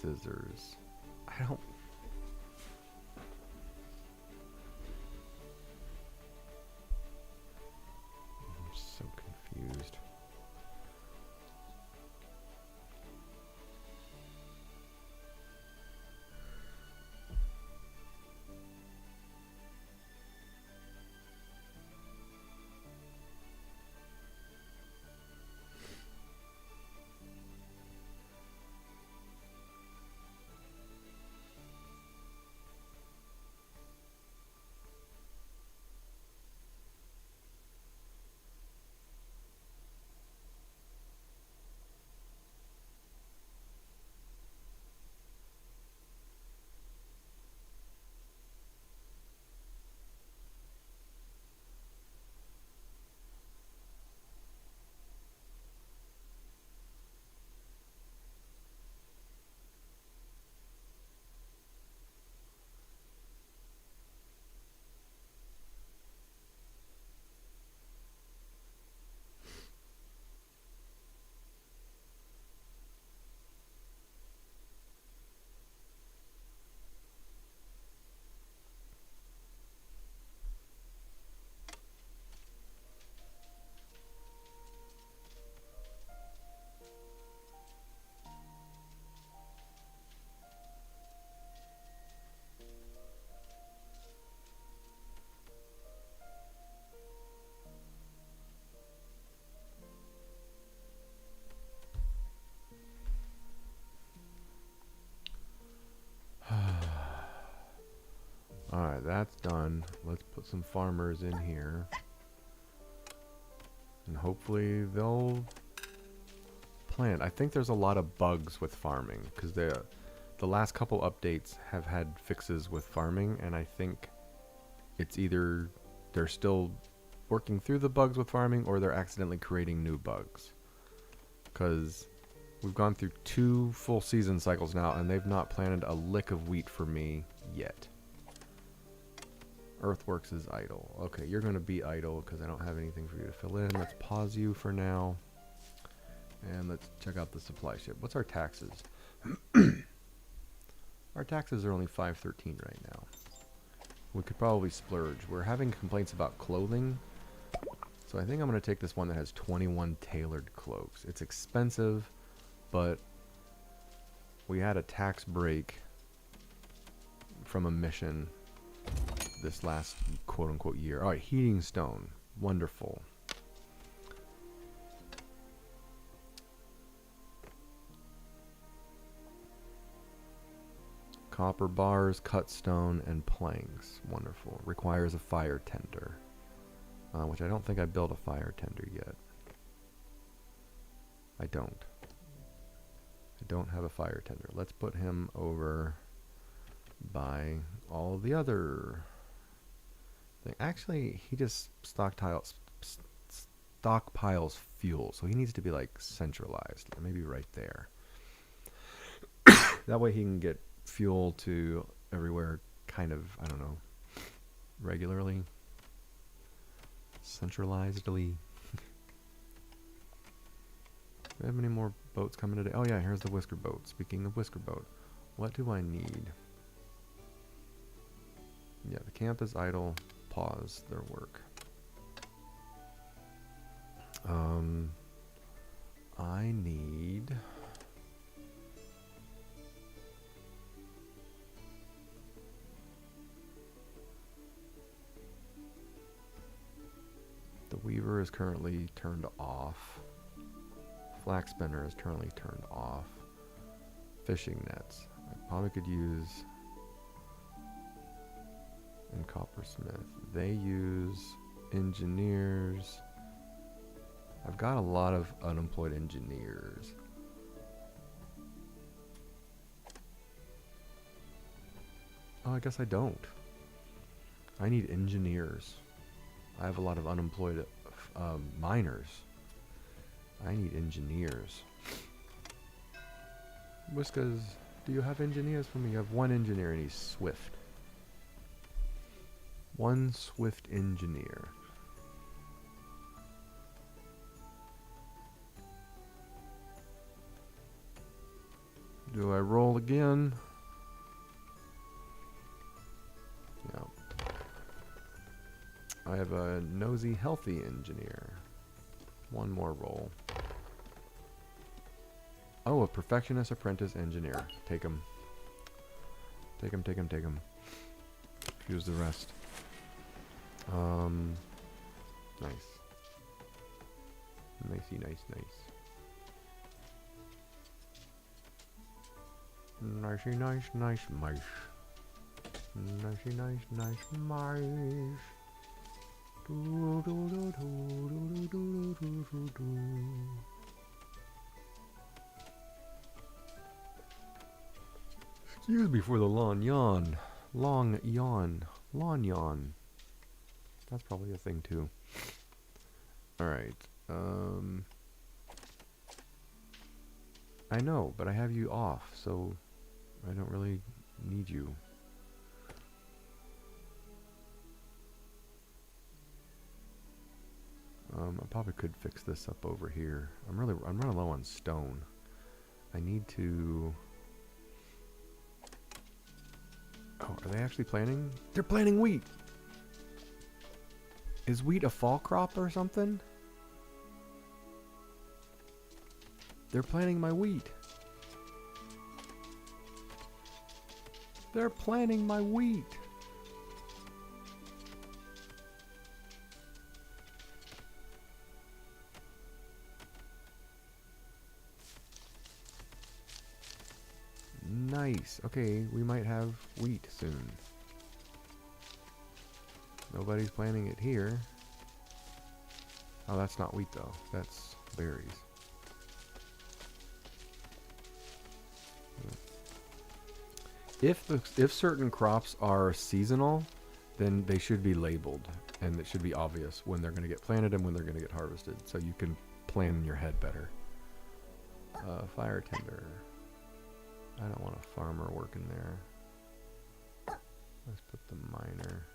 scissors. I don't... I'm so confused. Alright, that's done. Let's put some farmers in here. And hopefully they'll plant. I think there's a lot of bugs with farming, because the last couple updates have had fixes with farming, and I think it's either they're still working through the bugs with farming, or they're accidentally creating new bugs. Because we've gone through 2 full season cycles now, and they've not planted a lick of wheat for me yet. Earthworks is idle. Okay, you're going to be idle because I don't have anything for you to fill in. Let's pause you for now. And let's check out the supply ship. What's our taxes? Our taxes are only 513 right now. We could probably splurge. We're having complaints about clothing. So I think I'm going to take this one that has 21 tailored cloaks. It's expensive, but we had a tax break from a mission this last quote-unquote year. Alright, heating stone. Wonderful. Copper bars, cut stone, and planks. Wonderful. Requires a fire tender. Which I don't think I built a fire tender yet. I don't. I don't have a fire tender. Let's put him over by all the other thing. Actually, he just stockpiles fuel, so he needs to be like centralized. Maybe right there. That way he can get fuel to everywhere kind of, I don't know, regularly. Centralizedly. Do we have any more boats coming today? Oh yeah, here's the Whisker boat. Speaking of Whisker boat. What do I need? Yeah, the camp is idle. Pause their work. I need... The weaver is currently turned off. Flax spinner is currently turned off. Fishing nets. I probably could use... And coppersmith. They use engineers. I've got a lot of unemployed engineers. Oh, I guess I don't. I need engineers. I have a lot of unemployed miners. I need engineers. Whiskas, do you have engineers for me? You have one engineer and he's swift. One swift engineer. Do I roll again? Yeah. I have a nosy, healthy engineer. One more roll. Oh, a perfectionist apprentice engineer. Take him. Take him, take him, take him. Use the rest. Nice. Nicey, nice, nice. Nicey, nice, nice, mice. Nicey, nice, nice, mice. Do, do, do, do, do, do, do, do, do. Excuse me for the long yawn. Long yawn. Lawn yawn. That's probably a thing too. Alright. I know, but I have you off, so I don't really need you. I probably could fix this up over here. I'm running low on stone. I need to... Oh, are they actually planting? They're planting wheat! Is wheat a fall crop or something? They're planting my wheat. They're planting my wheat. Nice. Okay, we might have wheat soon. Nobody's planting it here. Oh, that's not wheat though. That's berries. If certain crops are seasonal, then they should be labeled, and it should be obvious when they're going to get planted and when they're going to get harvested, so you can plan in your head better. Fire tender. I don't want a farmer working there. Let's put the miner.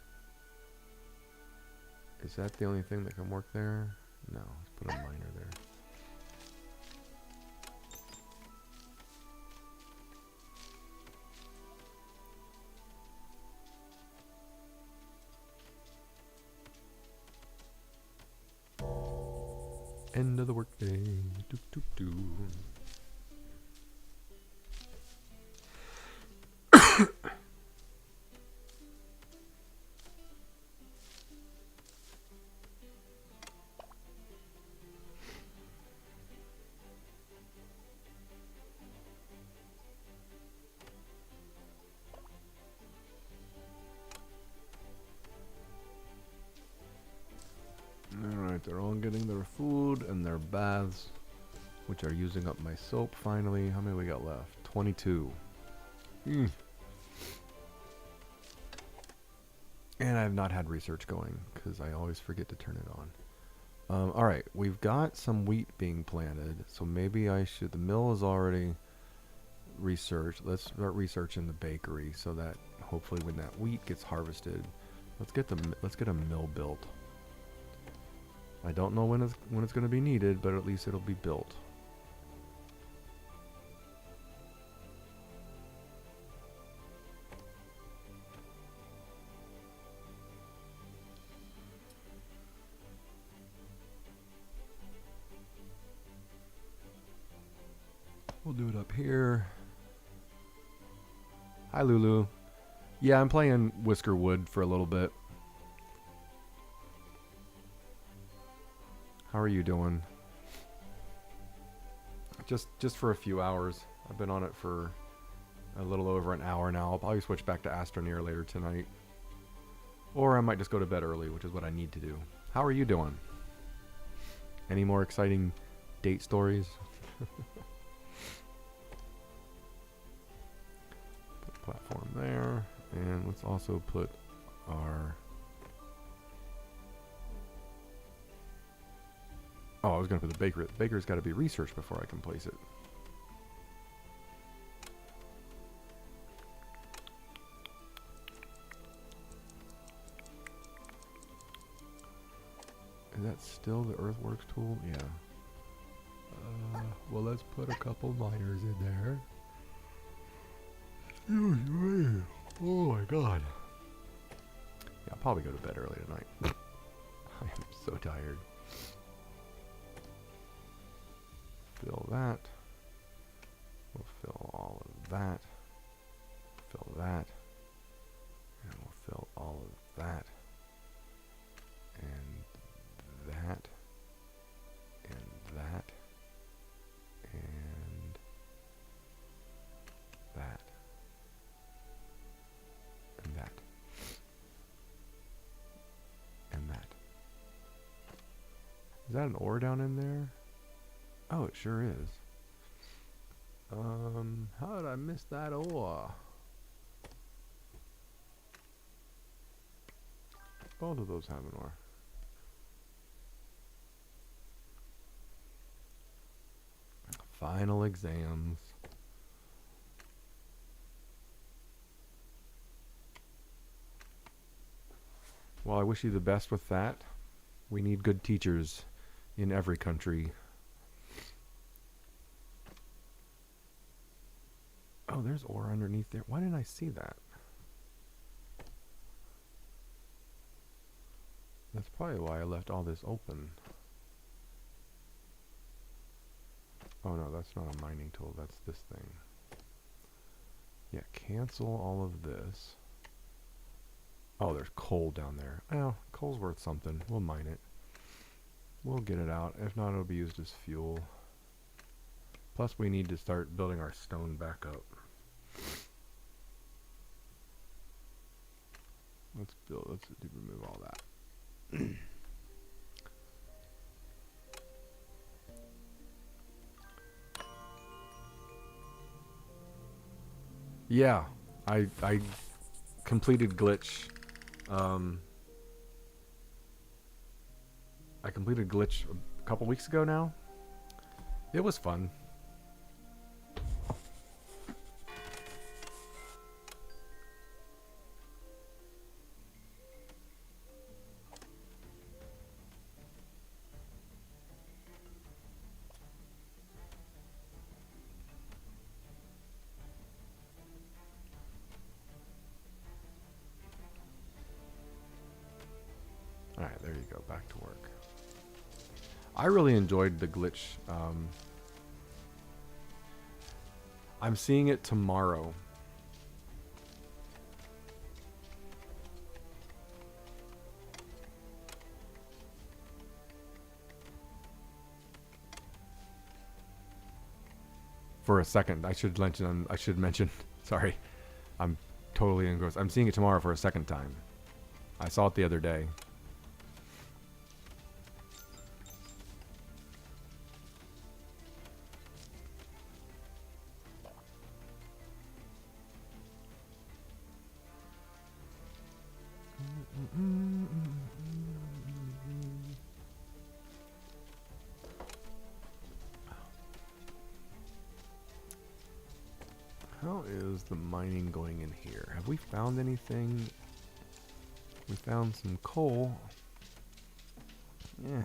Is that the only thing that can work there? No, let's put a miner there. End of the workday. Doo, doo, doo. Alright, they're all getting their food and their baths, which are using up my soap finally. How many we got left? 22. And I have not had research going because I always forget to turn it on. Alright, we've got some wheat being planted, so maybe I should... The mill is already researched. Let's start researching the bakery so that hopefully when that wheat gets harvested, let's get a mill built. I don't know when it's going to be needed, but at least it'll be built. We'll do it up here. Hi, Lulu. Yeah, I'm playing Whiskerwood for a little bit. How are you doing? Just for a few hours. I've been on it for a little over an hour now. I'll probably switch back to Astroneer later tonight. Or I might just go to bed early, which is what I need to do. How are you doing? Any more exciting date stories? Put platform there. And let's also put our... Oh, I was going to put the baker. The baker's got to be researched before I can place it. Is that still the earthworks tool? Yeah. Well, let's put a couple miners in there. Excuse me. Oh my god. Yeah, I'll probably go to bed early tonight. I am so tired. Fill that. We'll fill all of that. Fill that. And we'll fill all of that. And that. And that. And that. And that. And that. Is that an ore down in there? Oh, it sure is. How did I miss that ore? Both of those have an ore. Final exams. Well, I wish you the best with that. We need good teachers in every country. Oh, there's ore underneath there. Why didn't I see that? That's probably why I left all this open. Oh no, that's not a mining tool. That's this thing. Yeah, cancel all of this. Oh, there's coal down there. Well, coal's worth something. We'll mine it. We'll get it out. If not, it'll be used as fuel. Plus, we need to start building our stone back up. Let's remove all that. Yeah, I completed glitch. I completed glitch a couple weeks ago now. It was fun. Alright, there you go. Back to work. I really enjoyed the glitch. I'm seeing it tomorrow. For a second, I should mention. Sorry, I'm totally engrossed. I'm seeing it tomorrow for a second time. I saw it the other day. How is the mining going in here? Have we found anything? We found some coal. Yeah,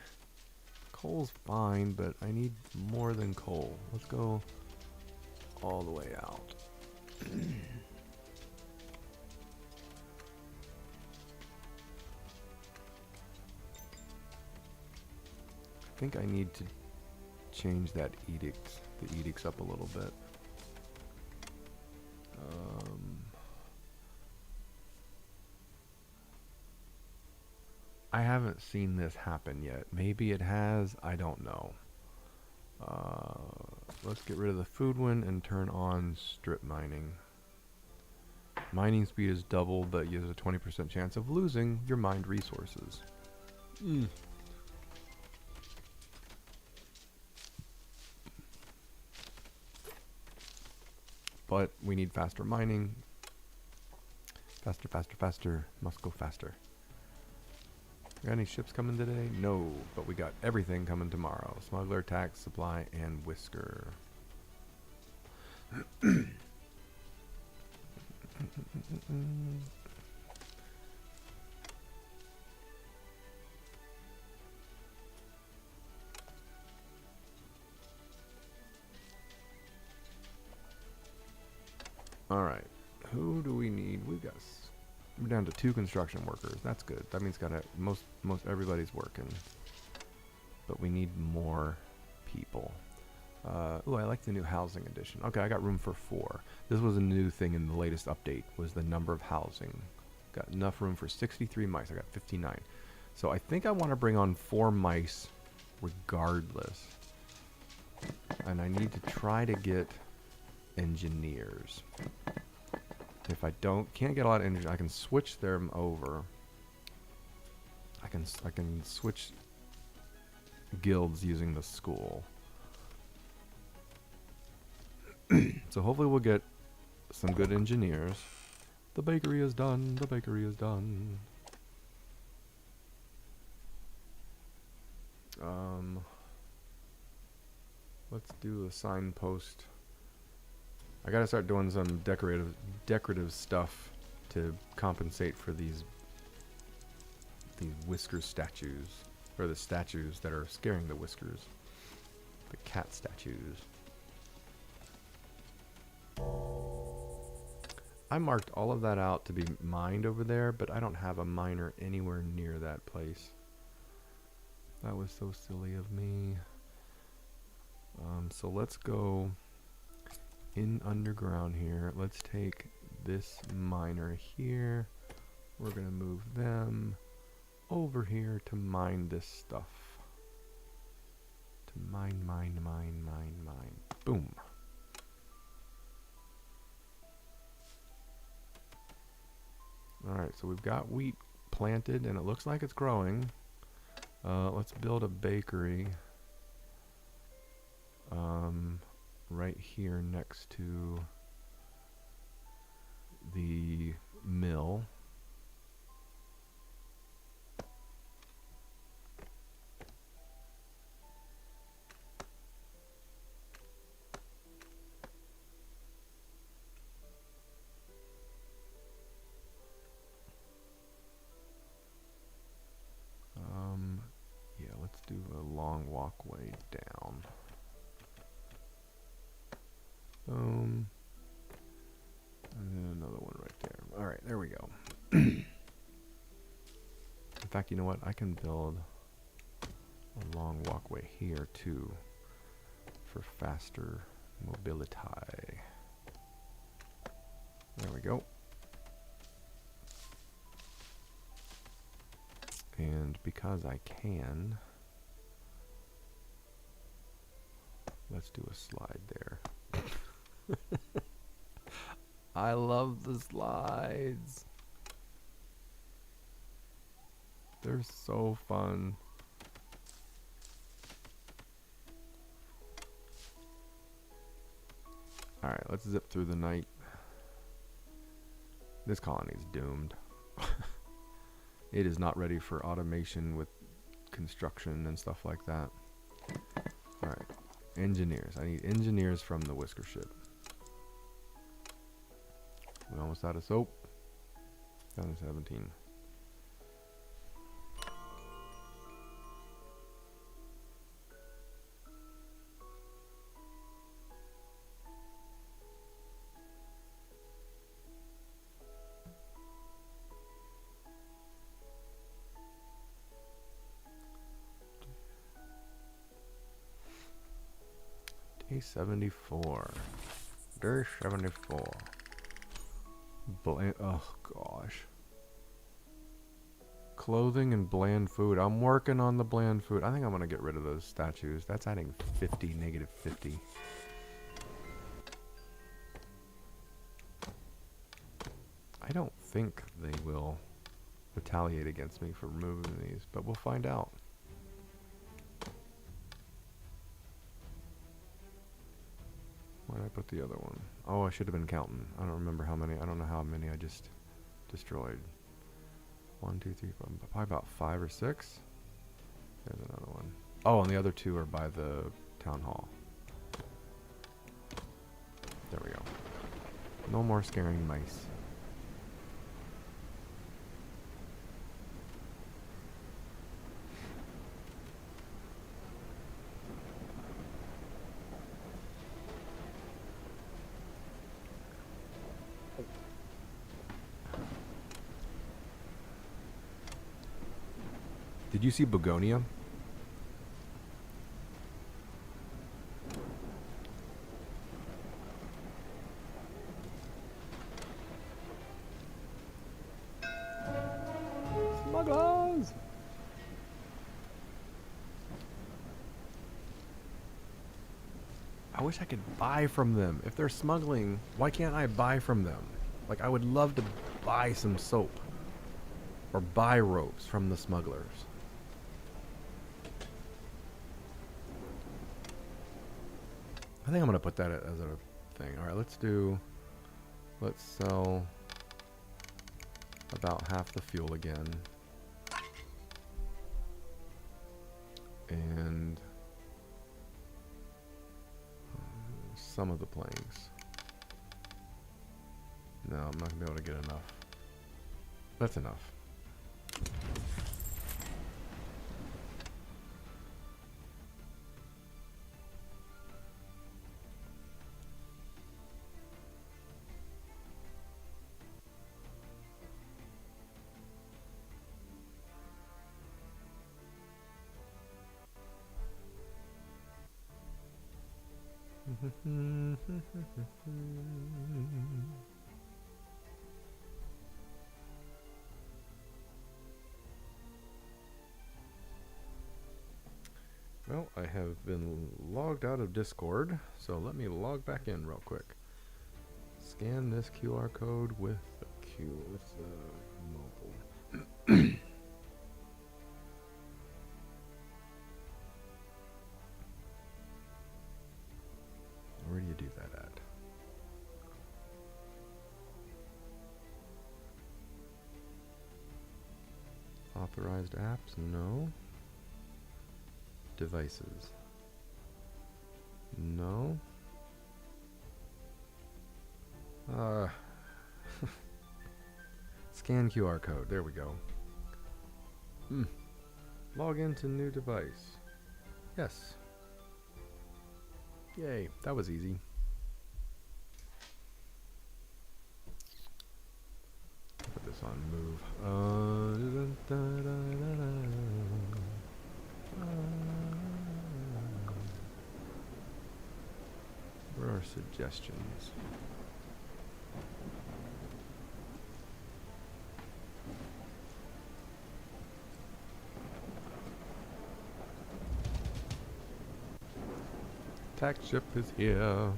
coal's fine, but I need more than coal. Let's go all the way out. I think I need to change that edict, the edicts up a little bit. I haven't seen this happen yet. Maybe it has. I don't know. Let's get rid of the food one and turn on strip mining. Mining speed is double, but you have a 20% chance of losing your mined resources. But we need faster mining. Faster, faster, faster. Must go faster. Got any ships coming today? No, but we got everything coming tomorrow. Smuggler, tax, supply, and whisker. All right, who do we need? We're down to 2 construction workers. That's good. That means most everybody's working, but we need more people. Oh, I like the new housing edition. Okay, I got room for 4. This was a new thing in the latest update, was the number of housing. Got enough room for 63 mice. I got 59. So I think I want to bring on 4 mice regardless. And I need to try to get engineers. If I can't get a lot of engineers, I can switch them over. I can switch guilds using the school. So hopefully we'll get some good engineers. The bakery is done. The bakery is done. Let's do a signpost. I gotta start doing some decorative stuff to compensate for these whisker statues, or the statues that are scaring the whiskers. The cat statues. I marked all of that out to be mined over there, but I don't have a miner anywhere near that place. That was so silly of me. So let's go in underground here. Let's take this miner here. We're gonna move them over here to mine this stuff. To mine. Boom. Alright, so we've got wheat planted and it looks like it's growing. Let's build a bakery right here next to the mill. Yeah, let's do a long walkway down. Boom. And then another one right there. Alright, there we go. In fact, you know what? I can build a long walkway here too for faster mobility. There we go. And because I can, let's do a slide there. I love the slides. They're so fun. Alright, let's zip through the night. This colony is doomed. It is not ready for automation with construction and stuff like that. Alright. Engineers. I need engineers from the whisker ship. We're almost out of soap. Down to 17. Day 74. Day 74. Oh gosh. Clothing and bland food. I'm working on the bland food. I think I'm gonna get rid of those statues. That's adding 50, negative 50. I don't think they will retaliate against me for removing these, but we'll find out. Where did I put the other one? Oh, I should have been counting. I don't remember how many. I don't know how many I just destroyed. 1, 2, 3, 4, probably about 5 or 6. There's another one. Oh, and the other 2 are by the town hall. There we go. No more scaring mice. Did you see Begonia? Smugglers! I wish I could buy from them. If they're smuggling, why can't I buy from them? Like, I would love to buy some soap. Or buy ropes from the smugglers. I think I'm going to put that as a thing. Alright, let's sell about half the fuel again. And some of the planks. No, I'm not going to be able to get enough. That's enough. Well, I have been logged out of Discord, so let me log back in real quick. Scan this QR code with the mobile. Where do you do that at? Authorized apps? No. Devices? No. Scan QR code. There we go. Log into new device. Yes. Yay, that was easy. Put this on move. Where are suggestions? Tax ship is here.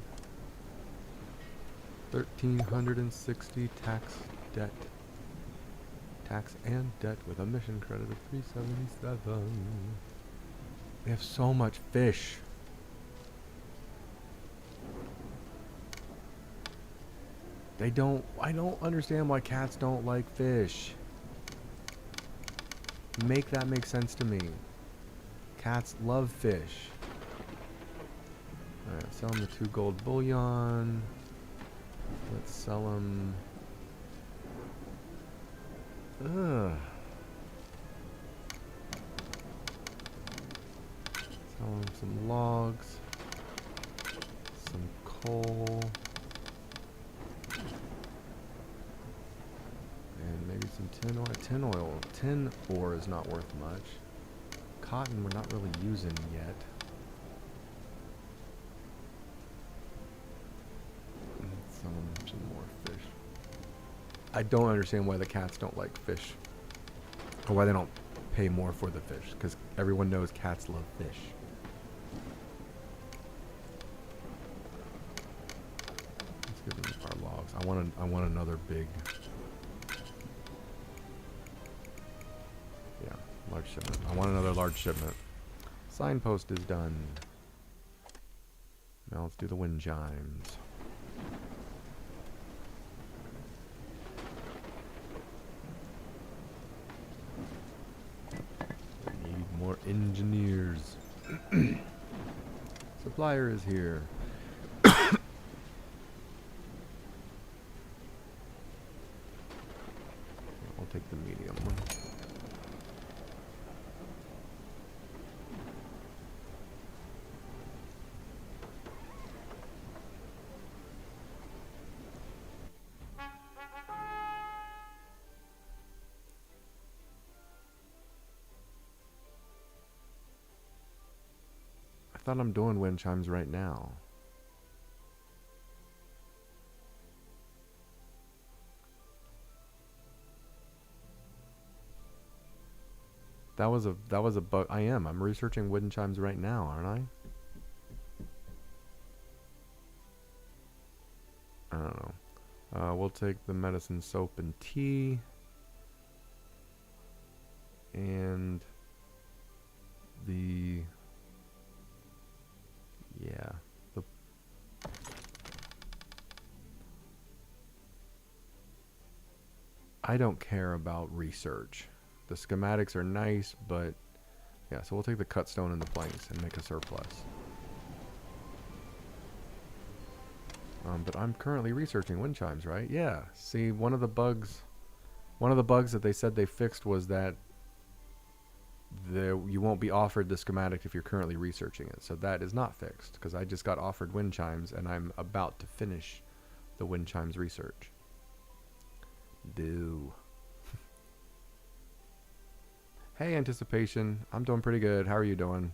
1,360 tax debt. Tax and debt with a mission credit of 377. We have so much fish. I don't understand why cats don't like fish. Make that make sense to me. Cats love fish. Alright, sell them the 2 gold bullion. Let's sell them. Sell them some logs. Some coal. And maybe some tin oil. Tin ore is not worth much. Cotton we're not really using yet. I don't understand why the cats don't like fish. Or why they don't pay more for the fish. Because everyone knows cats love fish. Let's get rid of our logs. I want another big... Yeah, large shipment. I want another large shipment. Signpost is done. Now let's do the wind chimes. We need more engineers. Supplier is here. I'll take the medium one. I thought I'm doing wind chimes right now. That was a bug. I'm researching wind chimes right now, aren't I? I don't know. We'll take the medicine, soap, and tea. And the... Yeah. I don't care about research. The schematics are nice, but... Yeah, so we'll take the cut stone and the planks and make a surplus. But I'm currently researching wind chimes, right? Yeah. See, one of the bugs that they said they fixed was that you won't be offered the schematic if you're currently researching it. So that is not fixed, because I just got offered wind chimes and I'm about to finish the wind chimes research. Hey, Anticipation. I'm doing pretty good. How are you doing?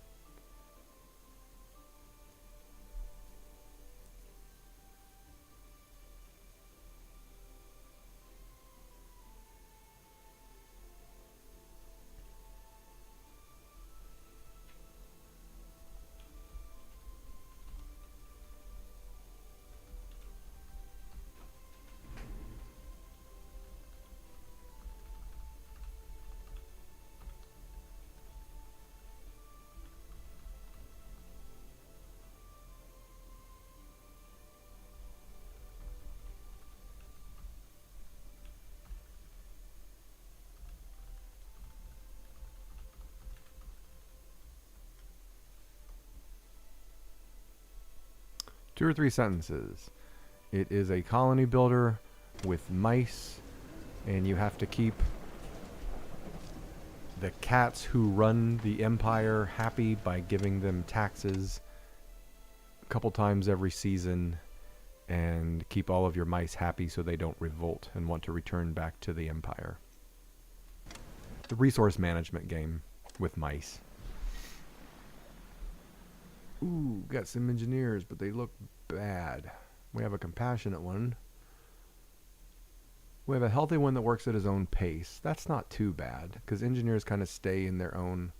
Two or three sentences. It is a colony builder with mice, and you have to keep the cats who run the empire happy by giving them taxes a couple times every season, and keep all of your mice happy so they don't revolt and want to return back to the empire. The resource management game with mice. Ooh, got some engineers, but they look bad. We have a compassionate one. We have a healthy one that works at his own pace. That's not too bad, because engineers kind of stay in their own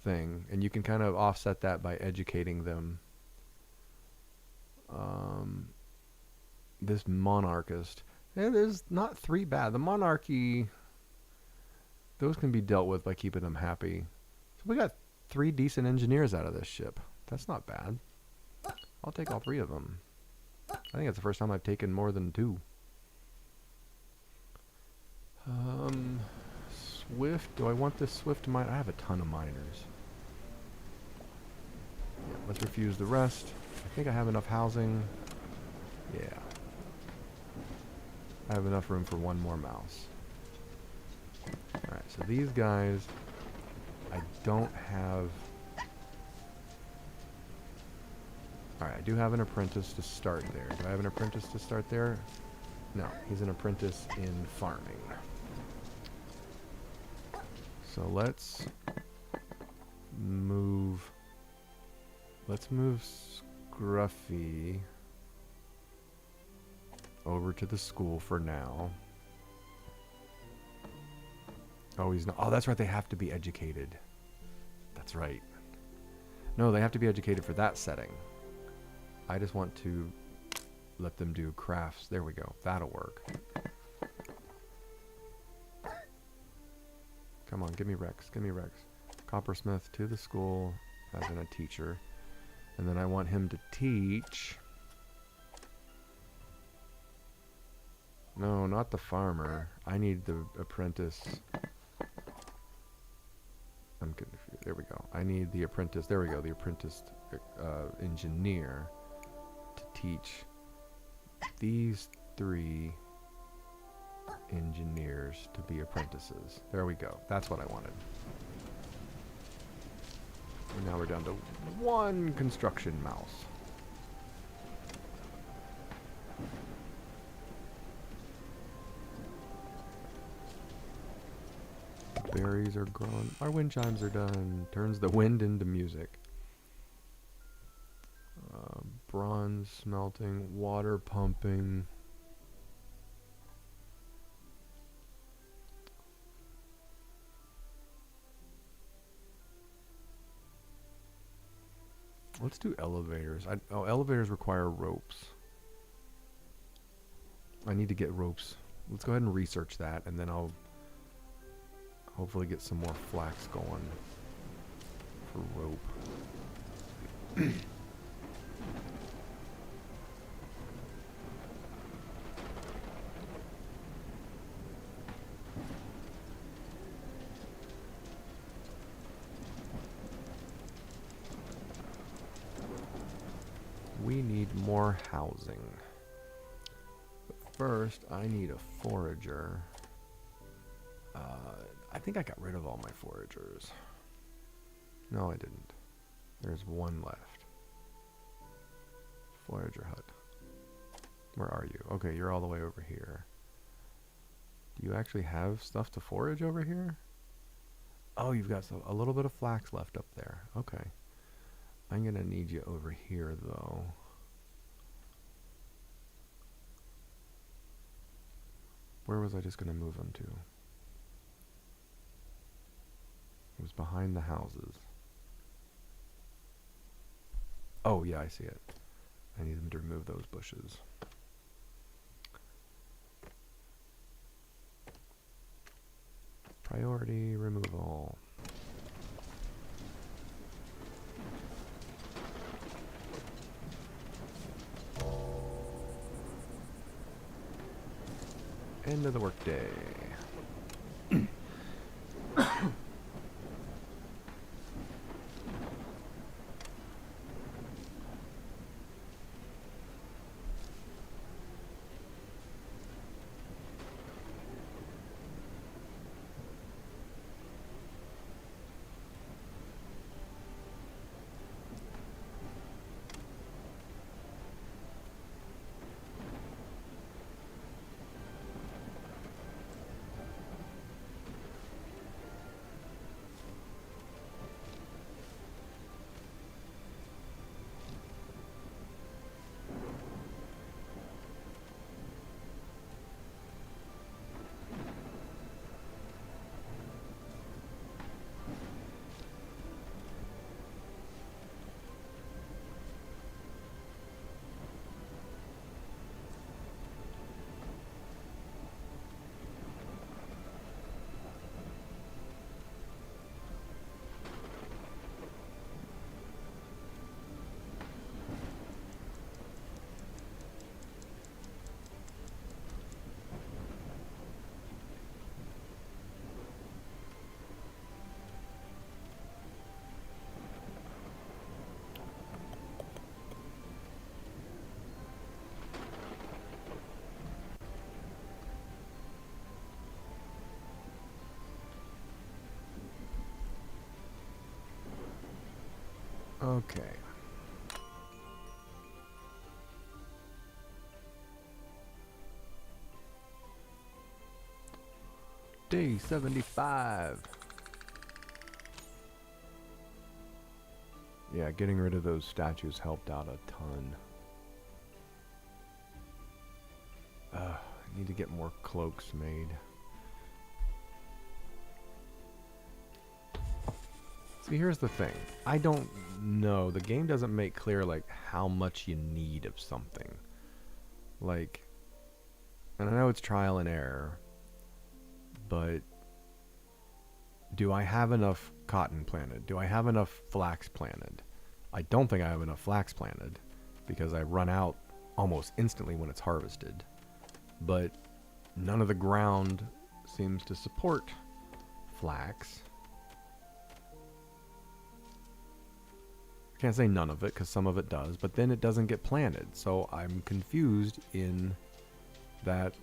thing, and you can kind of offset that by educating them. This monarchist. There's not three bad. The monarchy, those can be dealt with by keeping them happy. So we got 3 decent engineers out of this ship. That's not bad. I'll take all 3 of them. I think it's the first time I've taken more than 2. Swift. Do I want this Swift mine? I have a ton of miners. Yeah, let's refuse the rest. I think I have enough housing. Yeah. I have enough room for 1 more mouse. Alright, so these guys, I don't have... Alright, I do have an apprentice to start there. Do I have an apprentice to start there? No, he's an apprentice in farming. So let's move Scruffy over to the school for now. Oh, he's not. Oh, that's right. They have to be educated. That's right. No, they have to be educated for that setting. I just want to let them do crafts. There we go. That'll work. Come on, give me Rex. Give me Rex. Coppersmith to the school as in a teacher. And then I want him to teach. No, not the farmer. I need the apprentice. I'm confused. There we go. I need the apprentice. There we go. The apprentice engineer to teach these 3 engineers to be apprentices. There we go. That's what I wanted. And now we're down to 1 construction mouse. Berries are gone. Our wind chimes are done. Turns the wind into music. Bronze smelting, water pumping. Let's do elevators. Oh, elevators require ropes. I need to get ropes. Let's go ahead and research that, and then I'll hopefully get some more flax going for rope. We need more housing. But first, I need a forager. I think I got rid of all my foragers. No, I didn't. There's 1 left. Forager hut. Where are you? Okay, you're all the way over here. Do you actually have stuff to forage over here? Oh, you've got a little bit of flax left up there. Okay. I'm going to need you over here, though. Where was I just going to move them to? It was behind the houses. Oh, yeah, I see it. I need them to remove those bushes. Priority removal. End of the workday. Okay. Day 75. Yeah, getting rid of those statues helped out a ton. I need to get more cloaks made. See, here's the thing. I don't know. The game doesn't make clear, like, how much you need of something. Like, and I know it's trial and error, but do I have enough cotton planted? Do I have enough flax planted? I don't think I have enough flax planted because I run out almost instantly when it's harvested. But none of the ground seems to support flax. I can't say none of it because some of it does, but then it doesn't get planted. So I'm confused in that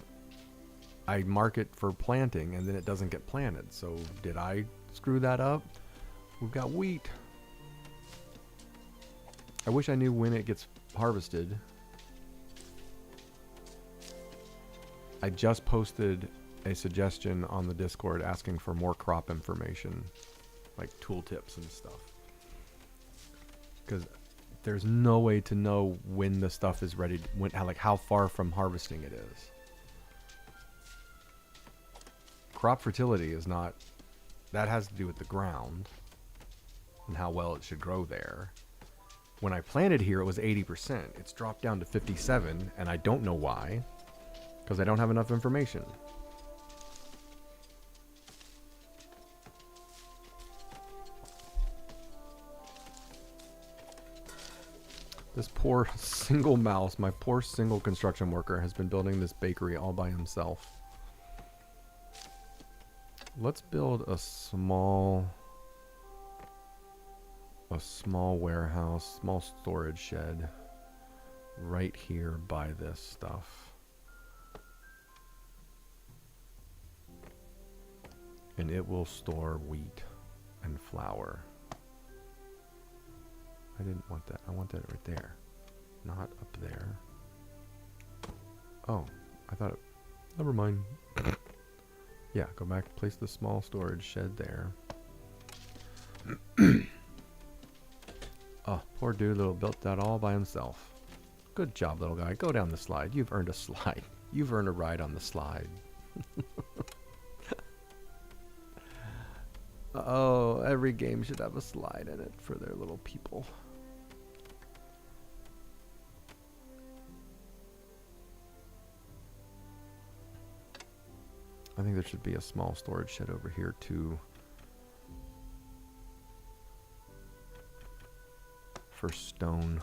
I mark it for planting and then it doesn't get planted. So did I screw that up? We've got wheat. I wish I knew when it gets harvested. I just posted a suggestion on the Discord asking for more crop information, like tooltips and stuff. Because there's no way to know when the stuff is ready, like how far from harvesting it is. Crop fertility is not, that has to do with the ground and how well it should grow there. When I planted here, it was 80%. It's dropped down to 57, and I don't know why, because I don't have enough information. This poor single mouse, my poor single construction worker, has been building this bakery all by himself. Let's build a small warehouse, small storage shed right here by this stuff. And it will store wheat and flour. I didn't want that. I want that right there. Not up there. Oh, I thought it... Never mind. Yeah, go back, place the small storage shed there. Oh, poor Doolittle built that all by himself. Good job, little guy. Go down the slide. You've earned a slide. You've earned a ride on the slide. Oh, every game should have a slide in it for their little people. I think there should be a small storage shed over here too. For stone.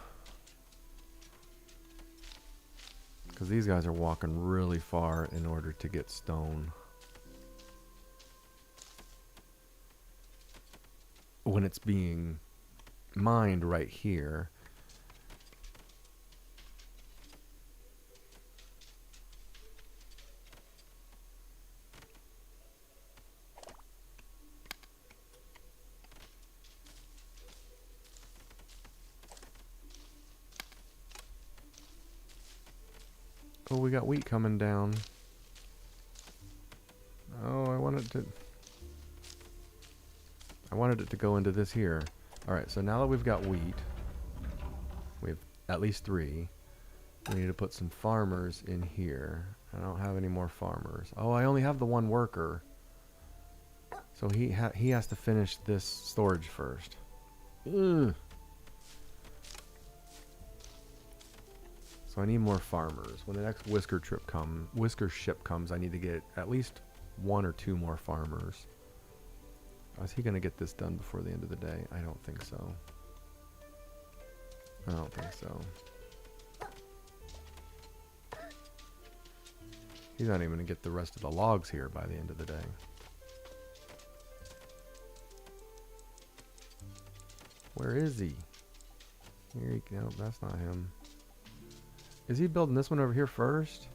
Because these guys are walking really far in order to get stone. When it's being mined right here. Oh, we got wheat coming down. Oh, I wanted it to go into this here. Alright, so now that we've got wheat, we have at least 3. We need to put some farmers in here. I don't have any more farmers. Oh, I only have the one worker. So he has to finish this storage first. Ugh. So I need more farmers. When the next whisker ship comes, I need to get at least 1 or 2 more farmers. Is he going to get this done before the end of the day? I don't think so. I don't think so. He's not even going to get the rest of the logs here by the end of the day. Where is he? Here he go. That's not him. Is he building this one over here first?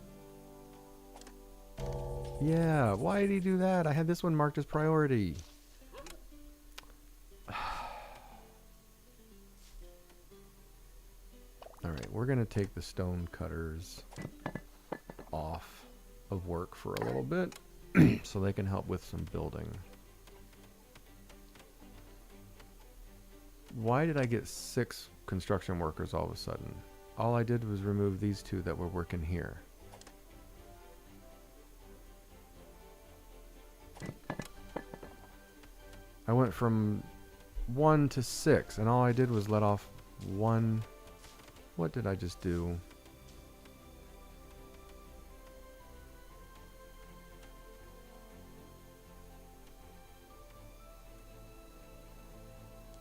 Yeah, why did he do that? I had this one marked as priority. Alright, we're going to take the stone cutters off of work for a little bit so they can help with some building. Why did I get 6 construction workers all of a sudden? All I did was remove these 2 that were working here. I went from 1 to 6, and all I did was let off 1. What did I just do?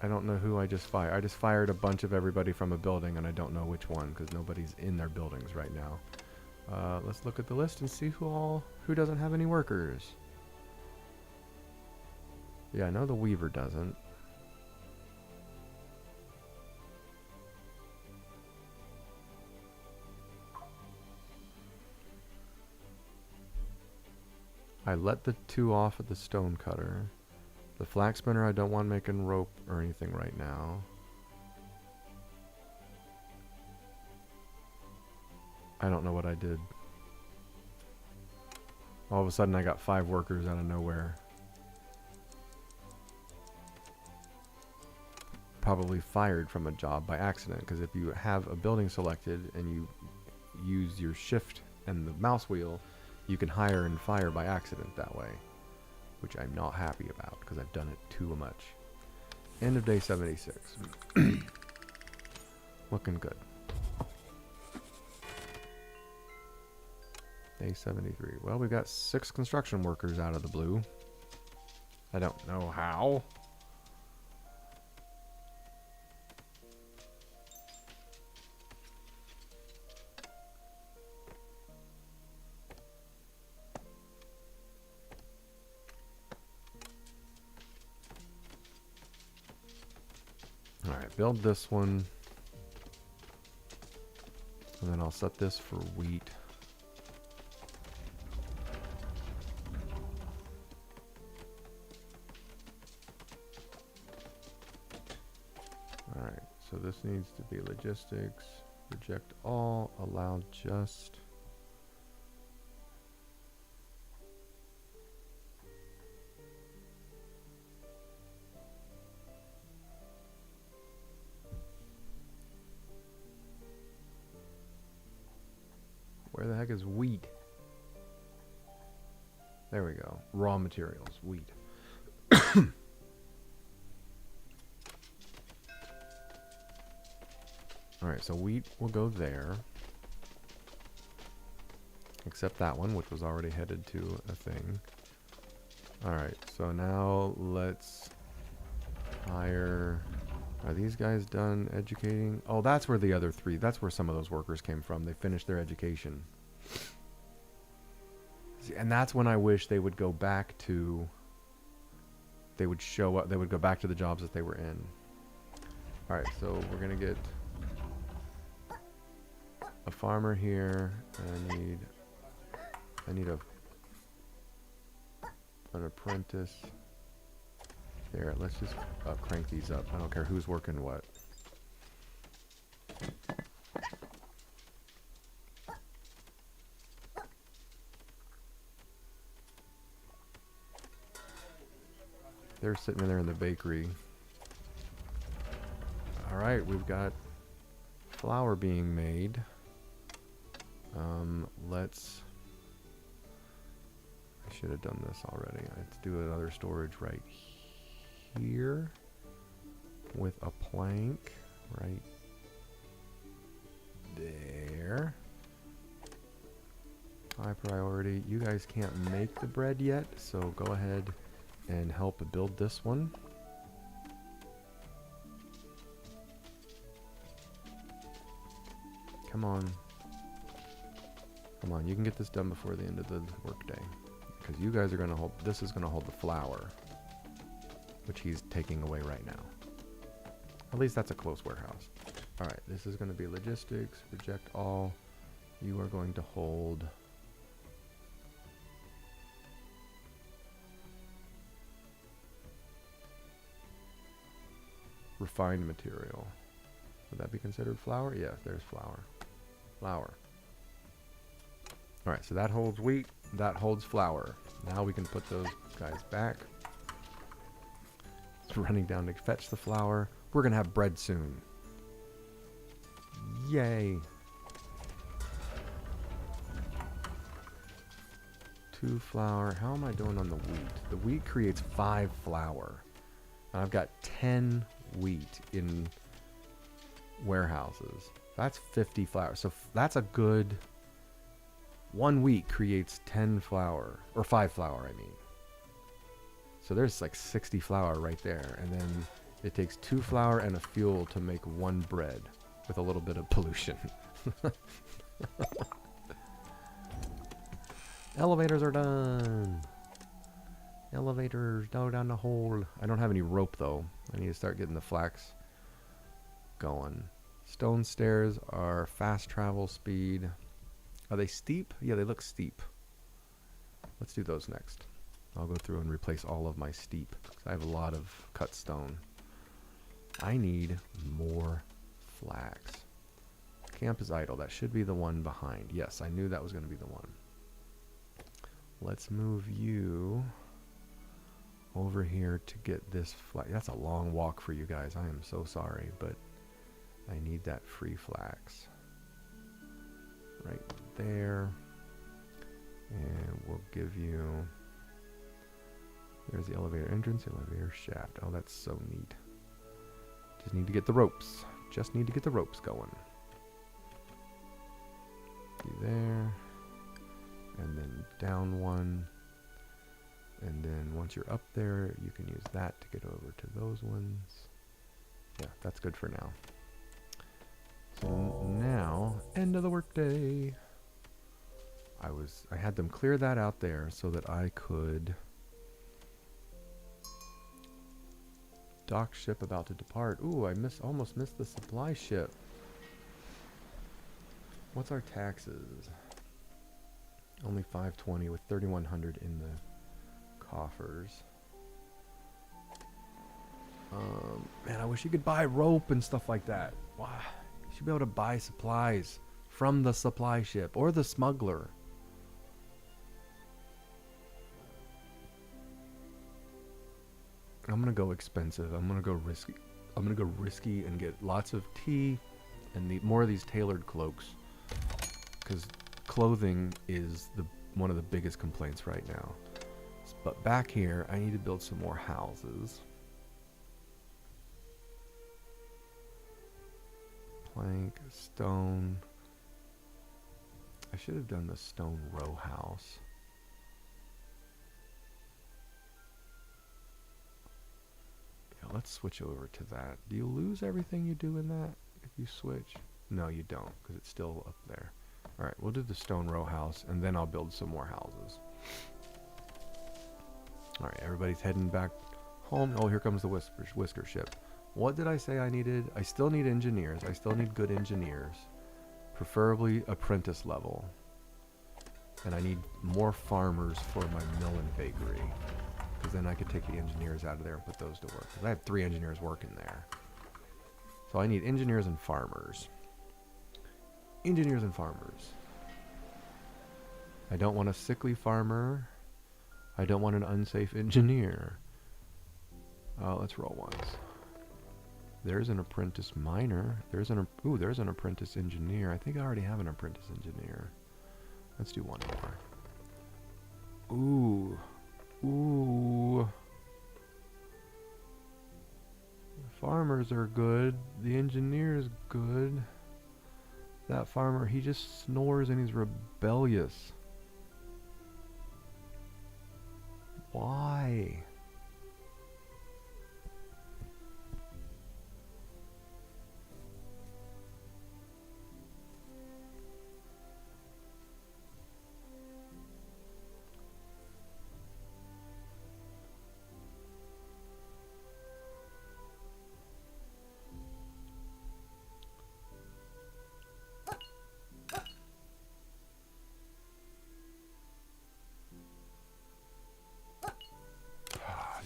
I don't know who I just fired. I just fired a bunch of everybody from a building, and I don't know which one because nobody's in their buildings right now. Let's look at the list and see who doesn't have any workers. Yeah, I know the Weaver doesn't. I let the 2 off at the stone cutter. The flax spinner I don't want making rope or anything right now. I don't know what I did. All of a sudden I got 5 workers out of nowhere. Probably fired from a job by accident, because if you have a building selected and you use your shift and the mouse wheel, you can hire and fire by accident that way, which I'm not happy about because I've done it too much. End of day 76. Looking good. Day 73. Well, we got 6 construction workers out of the blue. I don't know how. Alright, build this one. And then I'll set this for wheat. Alright, so this needs to be logistics. Reject all, allow just. Where the heck is wheat? There we go. Raw materials, wheat. Alright, so wheat will go there. Except that one, which was already headed to a thing. Alright, so now let's hire... Are these guys done educating? Oh, that's where the other 3... That's where some of those workers came from. They finished their education. See, and that's when I wish they would go back to... They would show up... They would go back to the jobs that they were in. Alright, so we're going to get... a farmer here. And I need an apprentice. There, let's just crank these up. I don't care who's working what. They're sitting there in the bakery. Alright, we've got flour being made. Let's... I should have done this already. Let's do another storage right here with a plank right there. High priority. You guys can't make the bread yet, so go ahead and help build this one. Come on. Come on, you can get this done before the end of the workday. Because you guys are going to hold... This is going to hold the flour, which he's taking away right now. At least that's a close warehouse. Alright, this is going to be logistics. Reject all. You are going to hold... refined material. Would that be considered flour? Yes, there's flour. Flour. Alright, so that holds wheat. That holds flour. Now we can put those guys back. It's running down to fetch the flour. We're going to have bread soon. Yay. 2 flour. How am I doing on the wheat? The wheat creates 5 flour. And I've got 10 wheat in warehouses. That's 50 flour. So that's a good... 1 wheat creates 10 flour. Or 5 flour, I mean. So there's like 60 flour right there. And then it takes 2 flour and a fuel to make 1 bread. With a little bit of pollution. Elevators are done. Elevators, go down the hole. I don't have any rope though. I need to start getting the flax going. Stone stairs are fast travel speed. Are they steep? Yeah, they look steep. Let's do those next. I'll go through and replace all of my steep. 'Cause I have a lot of cut stone. I need more flax. Camp is idle. That should be the one behind. Yes, I knew that was going to be the one. Let's move you over here to get this flax. That's a long walk for you guys. I am so sorry, but I need that free flax. Right there. And we'll give you... There's the elevator entrance, elevator shaft. Oh, that's so neat. Just need to get the ropes. Just need to get the ropes going. Be there. And then down one. And then once you're up there, you can use that to get over to those ones. Yeah, that's good for now. So now, end of the workday. I had them clear that out there so that I could dock ship about to depart. Ooh, I almost missed the supply ship. What's our taxes? Only 520 with 3,100 in the coffers. Man, I wish you could buy rope and stuff like that. Wow. You should be able to buy supplies from the supply ship or the smuggler. I'm gonna go expensive. I'm gonna go risky. I'm gonna go risky and get lots of tea and more of these tailored cloaks. Because clothing is one of the biggest complaints right now. But back here, I need to build some more houses. Plank, stone. I should have done the stone row house. Yeah, let's switch over to that. Do you lose everything you do in that if you switch? No, you don't, because it's still up there. Alright, we'll do the stone row house, and then I'll build some more houses. Alright, everybody's heading back home. Oh, here comes the whisker ship. What did I say I needed? I still need engineers. I still need good engineers. Preferably apprentice level. And I need more farmers for my mill and bakery. Because then I could take the engineers out of there and put those to work. 'Cause I have 3 engineers working there. So I need engineers and farmers. Engineers and farmers. I don't want a sickly farmer. I don't want an unsafe engineer. Let's roll ones. There's an apprentice miner. There's an apprentice engineer. I think I already have an apprentice engineer. Let's do one more. Ooh. Ooh. The farmers are good. The engineer's good. That farmer, he just snores and he's rebellious. Why?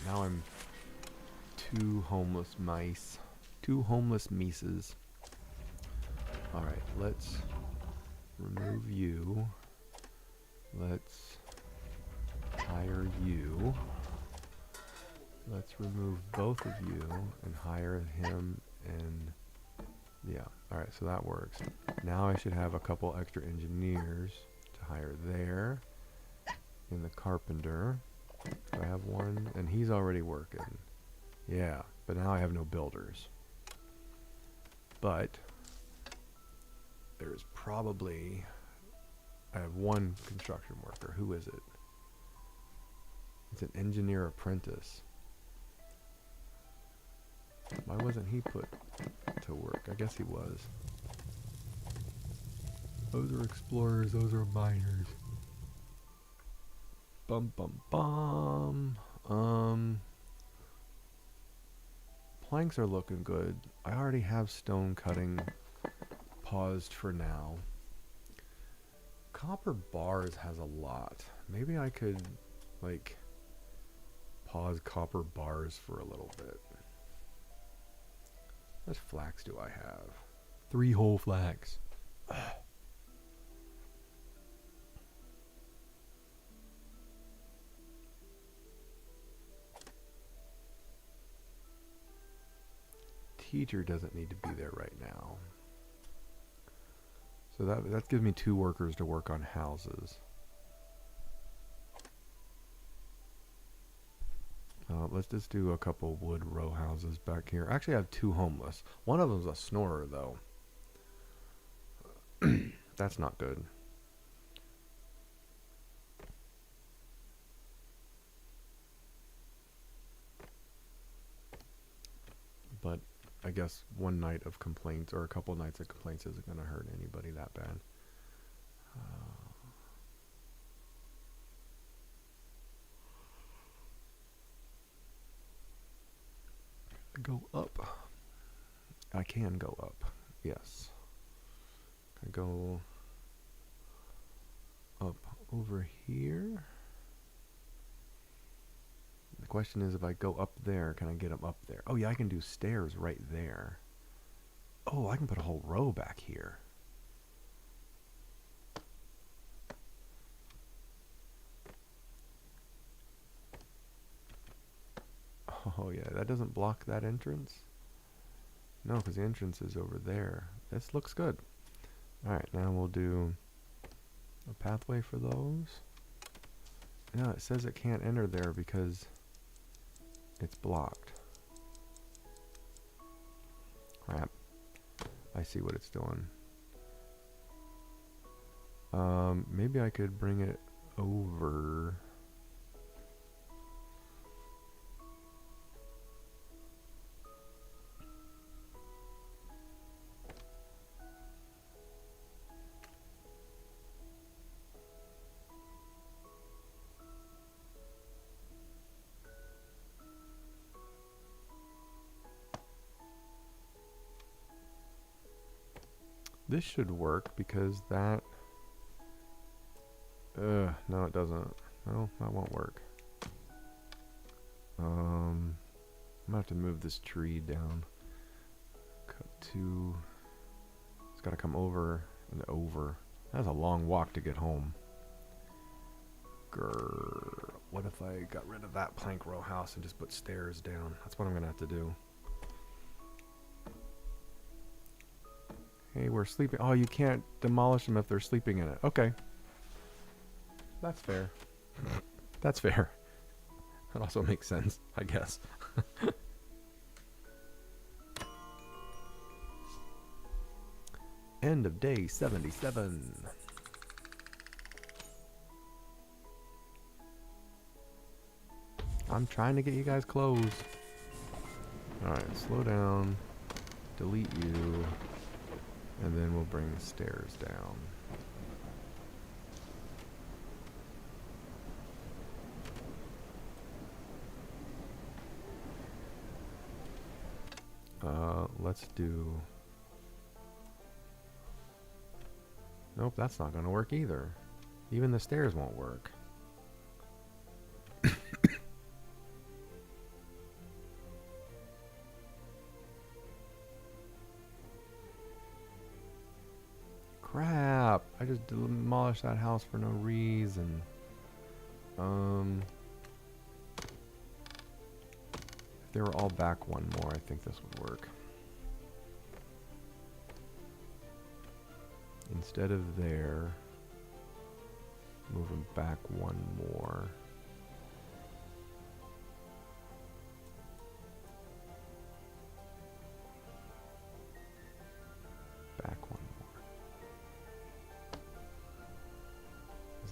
Now I'm 2 homeless mice. 2 homeless mices. Alright, let's remove you. Let's hire you. Let's remove both of you and hire him and... Yeah, alright, so that works. Now I should have a couple extra engineers to hire there. In the carpenter. I have one, and he's already working. Yeah, but now I have no builders. But there's probably... I have one construction worker. Who is it? It's an engineer apprentice. Why wasn't he put to work? I guess he was. Those are explorers, those are miners. Bum bum bum. Planks are looking good. I already have stone cutting paused for now. Copper bars has a lot. Maybe I could, like, pause copper bars for a little bit. How much flax do I have? 3 whole flax. Teacher doesn't need to be there right now. So that gives me 2 workers to work on houses. Let's just do a couple wood row houses back here. Actually, I have 2 homeless. One of them's a snorer, though. That's not good. But I guess one night of complaints or a couple nights of complaints isn't going to hurt anybody that bad. Go up. I can go up. Yes. I go up over here. The question is, if I go up there, can I get them up there? Oh yeah, I can do stairs right there. Oh, I can put a whole row back here. Oh yeah, that doesn't block that entrance? No, because the entrance is over there. This looks good. Alright, now we'll do a pathway for those. No, it says it can't enter there because it's blocked. Crap. I see what it's doing. Maybe I could bring it over. This should work because that... no it doesn't. No, that won't work. I'm gonna have to move this tree down. Cut to... It's gotta come over and over. That's a long walk to get home. Grrr. What if I got rid of that plank row house and just put stairs down? That's what I'm gonna have to do. Hey, we're sleeping. Oh, you can't demolish them if they're sleeping in it. Okay. That's fair. That's fair. That also makes sense, I guess. End of day 77. I'm trying to get you guys closed. Alright, slow down. Delete you. And then we'll bring the stairs down. Let's do... Nope, that's not going to work either. Even the stairs won't work. Crap! I just demolished that house for no reason. If they were all back one more, I think this would work. Instead of there, move them back one more.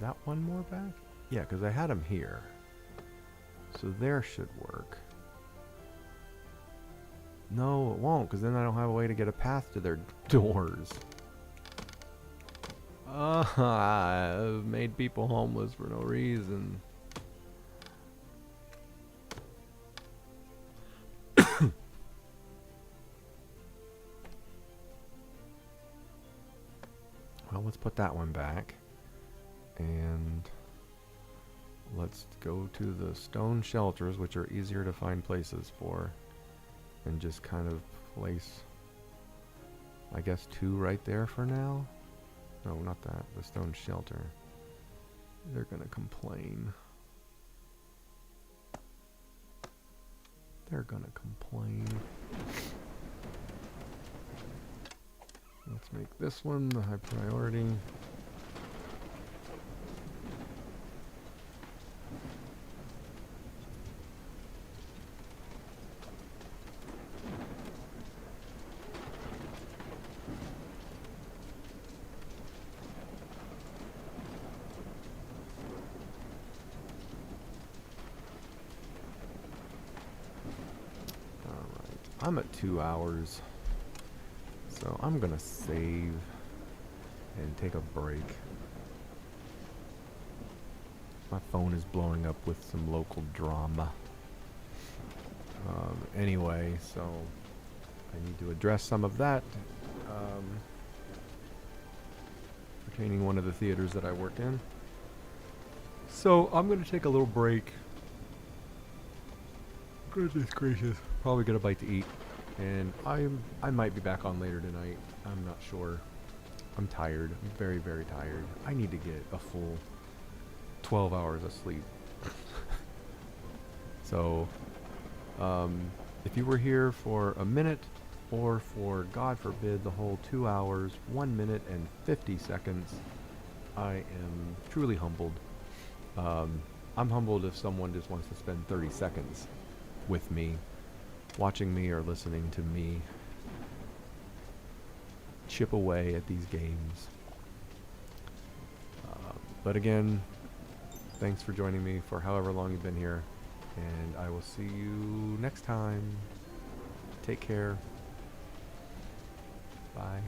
that one more back? Yeah, because I had them here. So there should work. No, it won't, because then I don't have a way to get a path to their doors. I've made people homeless for no reason. Well, let's put that one back. And let's go to the stone shelters, which are easier to find places for. And just kind of place, I guess, 2 right there for now. No, not that. The stone shelter. They're gonna complain. They're gonna complain. Let's make this one the high priority. I'm at 2 hours, so I'm gonna save and take a break. My phone is blowing up with some local drama. Anyway, so I need to address some of that pertaining one of the theaters that I work in. So I'm gonna take a little break. Goodness gracious. Probably get a bite to eat, and I might be back on later tonight. I'm not sure. I'm tired. I'm very, very tired. I need to get a full 12 hours of sleep. So, if you were here for a minute, or for, God forbid, the whole 2 hours, 1 minute and 50 seconds, I am truly humbled. I'm humbled if someone just wants to spend 30 seconds with me, watching me or listening to me chip away at these games. But again, thanks for joining me for however long you've been here, and I will see you next time. Take care. Bye.